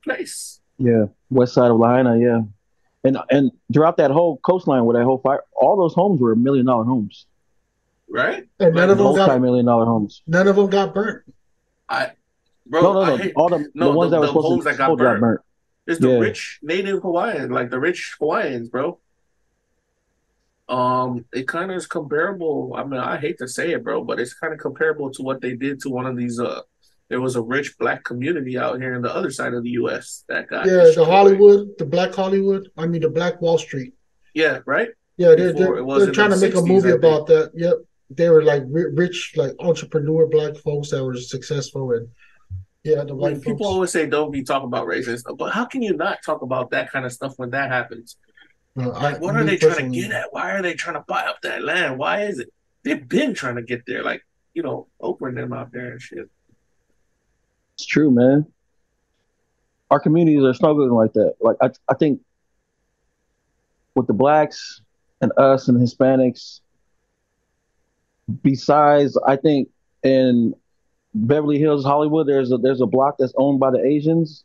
place. Yeah, west side of Lahaina, yeah. And throughout that whole coastline with that whole fire, all those homes were $1 million homes. Right? And none of them got Multi-million-dollar homes. none of them got burnt. Bro, No. I hate, All the ones that were supposed homes to that got explode burnt. It's the Yeah. rich native Hawaiians, like the rich Hawaiians, bro. It kind of is comparable. I mean, I hate to say it, bro, but it's kind of comparable to what they did to one of these. There was a rich black community out here in the other side of the U.S. that got Yeah, destroyed. the Hollywood, the Black Hollywood. I mean, the Black Wall Street. Yeah, right. Yeah, Before it was they're in trying the to make a 60s, movie I think. about that. Yep, they were like rich, like entrepreneur black folks that were successful, and yeah, the I white mean, people folks. always say don't be talking about race and stuff, but how can you not talk about that kind of stuff when that happens? Like, what are they trying to get at? Why are they trying to buy up that land? Why is it? They've been trying to get there, like Oprah and them out there and shit. It's true, man. Our communities are struggling like that. Like I think with the blacks and us and Hispanics, besides I think in Beverly Hills, Hollywood, there's a block that's owned by the Asians,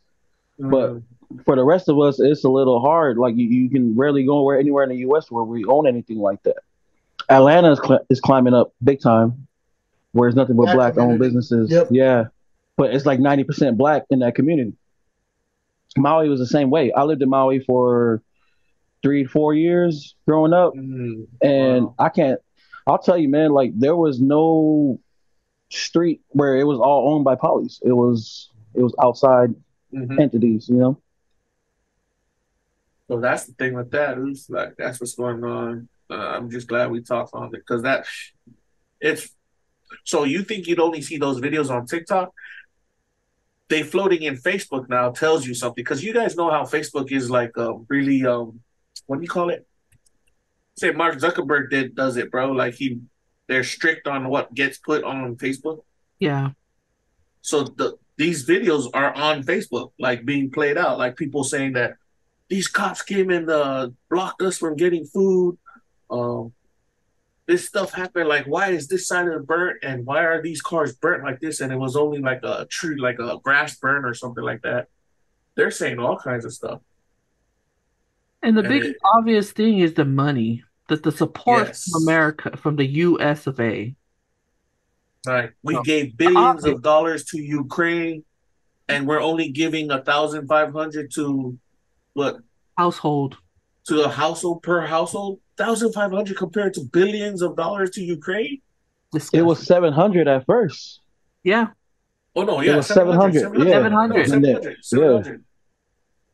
but for the rest of us, it's a little hard. Like you can rarely go anywhere in the U.S. where we own anything like that. Atlanta is climbing up big time, where there's nothing but black-owned businesses. Yep. Yeah, but it's like 90% black in that community. Maui was the same way. I lived in Maui for 3-4 years growing up, and Wow. I'll tell you, man, like there was no street where it was all owned by polys. It was outside entities, So that's the thing with that. It's like that's what's going on. I'm just glad we talked on it because it's. So you think you'd only see those videos on TikTok? They floating in Facebook now tells you something because you guys know how Facebook is like really what do you call it? Say Mark Zuckerberg does it, bro. Like they're strict on what gets put on Facebook. Yeah. So these videos are on Facebook, like being played out, like people saying that these cops came and blocked us from getting food. This stuff happened. Like, why is this side of the burnt, and why are these cars burnt like this? And it was only like a tree, like a grass burn or something like that. They're saying all kinds of stuff. And the big obvious thing is the money, that the support from America, from the US of A. Right. We gave billions of dollars to Ukraine, and we're only giving 1,500 to what? Household. To a household per household? 1,500 compared to billions of dollars to Ukraine? It was 700 at first. Yeah. Oh, no, yeah. It was 700. 700.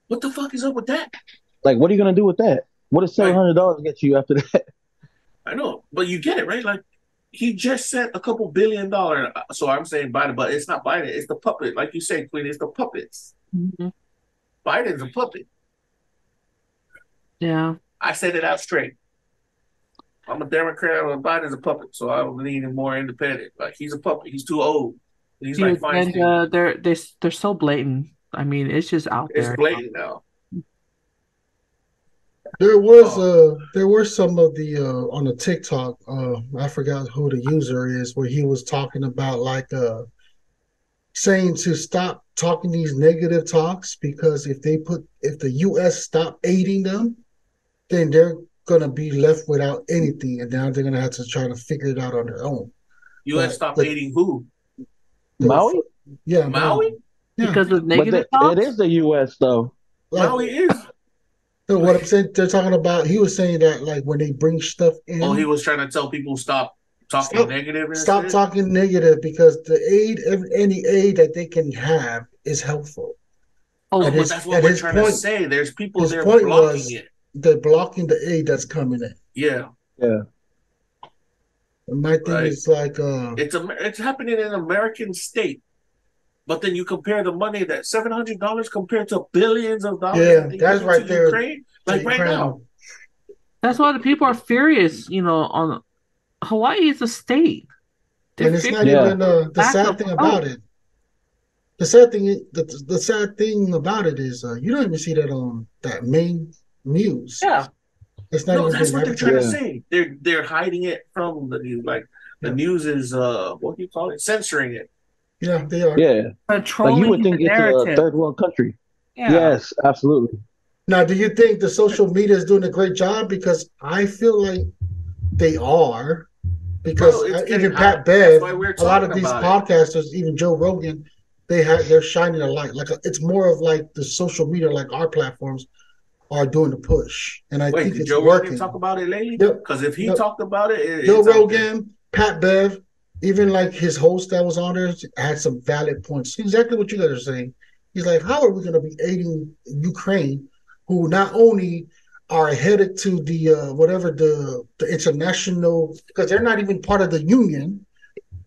What the fuck is up with that? Like, what are you going to do with that? What does $700 get you after that? I know, but you get it, right? Like, he just sent a couple $1 billion. So I'm saying Biden, but it's not Biden. It's the puppet. Like you say, Queen, it's the puppets. Mm-hmm. Biden's a puppet. Yeah. I said it out straight. I'm a Democrat, and Biden's a puppet, so I'm leaning more independent. Like, he's a puppet. He's too old. He's like Feinstein. And they're so blatant. I mean, it's just out there. It's blatant now. There were some of the on the TikTok, I forgot who the user is, where he was talking about like saying to stop talking these negative talks because if the US stop aiding them, then gonna be left without anything, and now they're gonna have to try to figure it out on their own. U.S. stopped aiding who? Maui? Yeah, Maui? Yeah. Because of But negative it is the U.S. though. Like, Maui is. so what I'm saying, they're talking about. He was saying that like when they bring stuff in. Oh, he was trying to tell people stop talking negative. Stop talking negative because the aid, any aid that they can have, is helpful. Oh, but that's what we're trying to say. There's people there blocking it. They're blocking the aid that's coming in. Yeah. Yeah. And my thing is like, it's happening in an American state. But then you compare the money that $700 compared to billions of dollars. Yeah, that's right there. Ukraine, like right now. That's why the people are furious. On Hawaii is a state. And it's not even the sad thing about it. The sad thing about it is you don't even see that on that main news. Yeah, it's not. That's what they're trying to say. They're hiding it from the news. Like the news is what do you call it? Censoring it. Yeah, they are. Yeah, controlling like you would think the it's narrative. a third world country. Yeah. Yes, absolutely. Now, do you think the social media is doing a great job? Because I feel like they are. Because even Pat Bev, a lot of these podcasters, even Joe Rogan, they're shining a light. Like it's more of like the social media, like our platforms, are doing the push, and I think it's Joe working. Rogan talk about it lately? Yep. Because if he talked about it, Joe Rogan, Pat Bev, even like his host that was on there had some valid points. Exactly what you guys are saying. He's like, how are we going to be aiding Ukraine, who not only are headed to the whatever the international, because they're not even part of the union,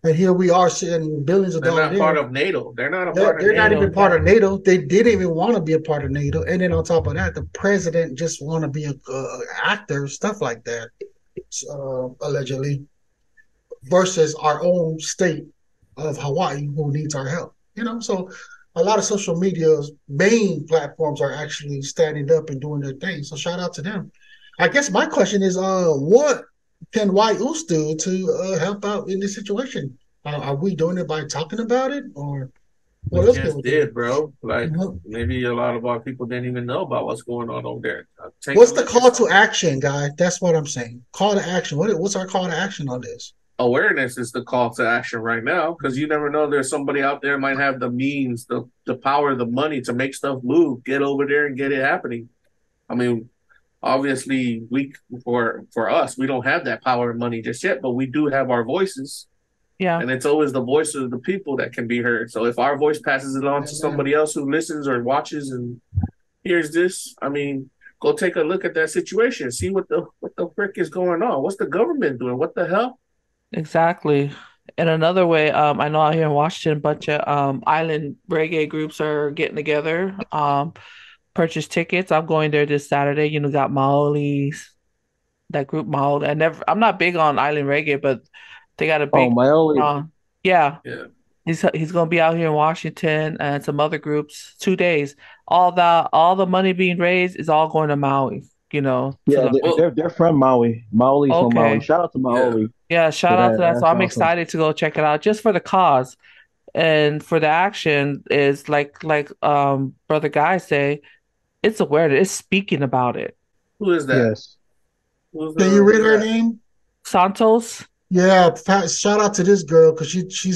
and here we are sending billions of dollars. They're not part of NATO. They're not a part of NATO. They're not even part of NATO. They didn't even want to be a part of NATO. And then on top of that, the president just want to be an actor, stuff like that, allegedly, versus our own state of Hawaii who needs our help. So a lot of social media's main platforms are actually standing up and doing their thing. So shout out to them. I guess my question is, what can whyuce do to help out in this situation? Are we doing it by talking about it, or what else can we do? Bro? Like maybe a lot of our people didn't even know about what's going on over there. What's the call to action, guy? That's what I'm saying. Call to action. What's our call to action on this? Awareness is the call to action right now, because you never know, there's somebody out there might have the means, the power, the money to make stuff move. Get over there and get it happening. I mean, obviously, for us, we don't have that power and money just yet, but we do have our voices. Yeah, and it's always the voice of the people that can be heard. So if our voice passes it on to somebody else who listens or watches and hears this, I mean, go take a look at that situation. See what the frick is going on. What's the government doing? What the hell? Exactly. In another way, I know out here in Washington, a bunch of island reggae groups are getting together, purchase tickets. I'm going there this Saturday. Got Maui's, that group Maui. I'm not big on island reggae, but they got a big. Yeah. He's gonna be out here in Washington and some other groups 2 days. All the money being raised is all going to Maui. Yeah, they're from Maui. Maui's from Maui. Shout out to Maui. Yeah, shout out to that. So I'm excited to go check it out just for the cause. And for the action is like Brother Guy say, it's awareness, it's speaking about it. Who is that? Yes. Can you read her name? Santos? Yeah, shout out to this girl because she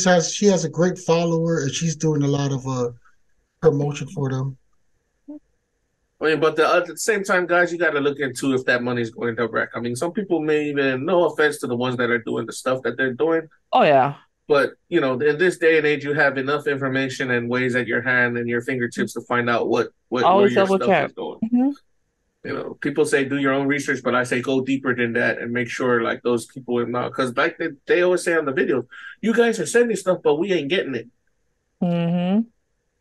has a great follower and she's doing a lot of promotion for them. I mean, but at the same time, guys, you got to look into if that money is going direct. I mean, some people may even, no offense to the ones that are doing the stuff that they're doing. Oh, yeah. But, in this day and age, you have enough information and ways at your hand and your fingertips to find out where your stuff is going. Mm-hmm. People say do your own research, but I say go deeper than that and make sure like those people are not. Because like they always say on the videos, you guys are sending stuff, but we ain't getting it. Mm-hmm.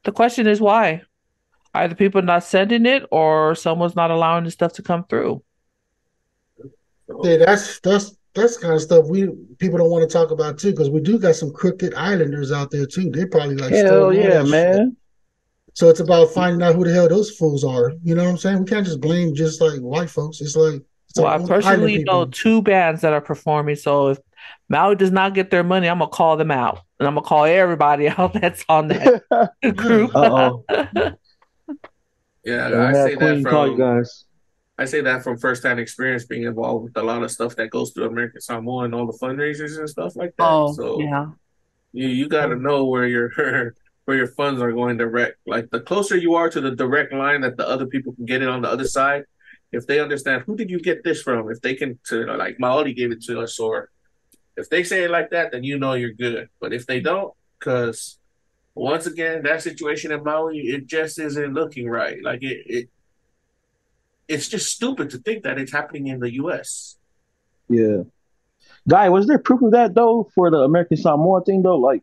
The question is why? Are the people not sending it, or someone's not allowing the stuff to come through? Yeah, that's kind of stuff people don't want to talk about too, because we do got some crooked islanders out there too. They probably like hell yeah, man. Shit. So it's about finding out who the hell those fools are. You know what I'm saying? We can't just blame just like white folks. It's like I personally know 2 bands that are performing. So if Maui does not get their money, I'm gonna call them out, and I'm gonna call everybody out that's on that group. Yeah, I say that I say that from firsthand experience, being involved with a lot of stuff that goes through American Samoa and all the fundraisers and stuff like that. Oh, So yeah. you got to know where your where your funds are going direct. Like the closer you are to the direct line that the other people can get it on the other side, if they understand who did you get this from, if they can, like Maui gave it to us, or if they say it like that, then you know you're good. But if they don't, because once again, that situation in Maui, it just isn't looking right. Like it's just stupid to think that it's happening in the U.S. Yeah. Guy, was there proof of that though for the American Samoa thing though? Like,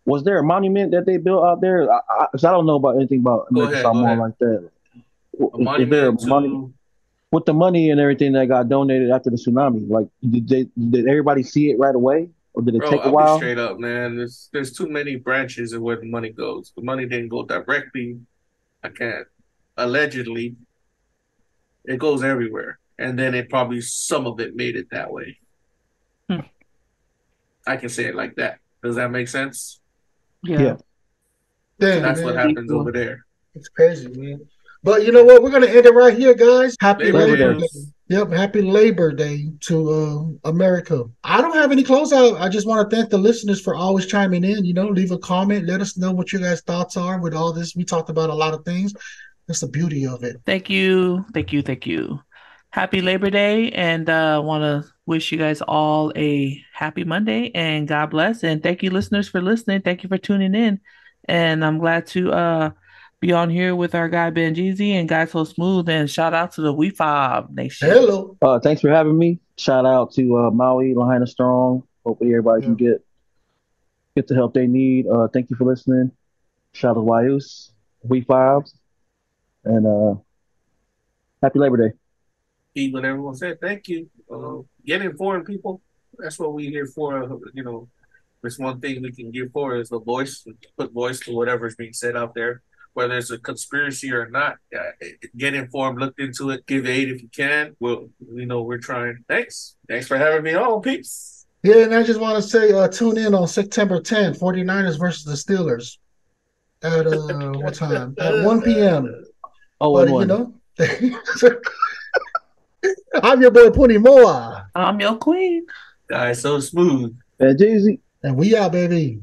was there a monument that they built out there? 'Cause I don't know about anything about Go American ahead, go Samoa ahead. like that. A Is there a monument monument to with the money and everything that got donated after the tsunami? Like, did everybody see it right away, or did it bro. take a I'll be while? straight up, man. There's too many branches of where the money goes. The money didn't go directly. I can't. Allegedly, it goes everywhere, and then it probably some of it made it that way. Hmm. I can say it like that. Does that make sense? Yeah. Yeah. Damn, That's what man. happens over there. It's crazy, man. But you know what? We're gonna end it right here, guys. Happy Labor Labor Labor Day. Day. Day. Yep, happy Labor Day to America. I don't have any closeout. I just want to thank the listeners for always chiming in. You know, leave a comment. Let us know what your guys' thoughts are with all this. We talked about a lot of things. That's the beauty of it. Thank you. Thank you. Thank you. Happy Labor Day, and want to wish you guys all a happy Monday, and God bless. And thank you, listeners, for listening. Thank you for tuning in. And I'm glad to be on here with our guy Benjezee and Guy So Smooth. And shout out to the WeFob Nation. Hello. Thanks for having me. Shout out to Maui, Lahaina Strong. Hopefully everybody can Yeah. get the help they need. Thank you for listening. Shout out to whyuce, WeFobZ, and happy Labor Day. Even everyone said thank you. Get informed, people. That's what we're here for. You know, there's one thing we can give for is the voice. Put voice to whatever's being said out there, whether it's a conspiracy or not. Get informed, look into it, give aid if you can. Well, you know, we're trying. Thanks for having me on, peeps. Yeah, and I just want to say tune in on September 10th, 49ers versus the Steelers at what time? At 1 p.m. Oh, and But you one. know, I'm your boy Puni Moa. I'm your queen. Guys, so smooth. Benjezee. And we out, baby.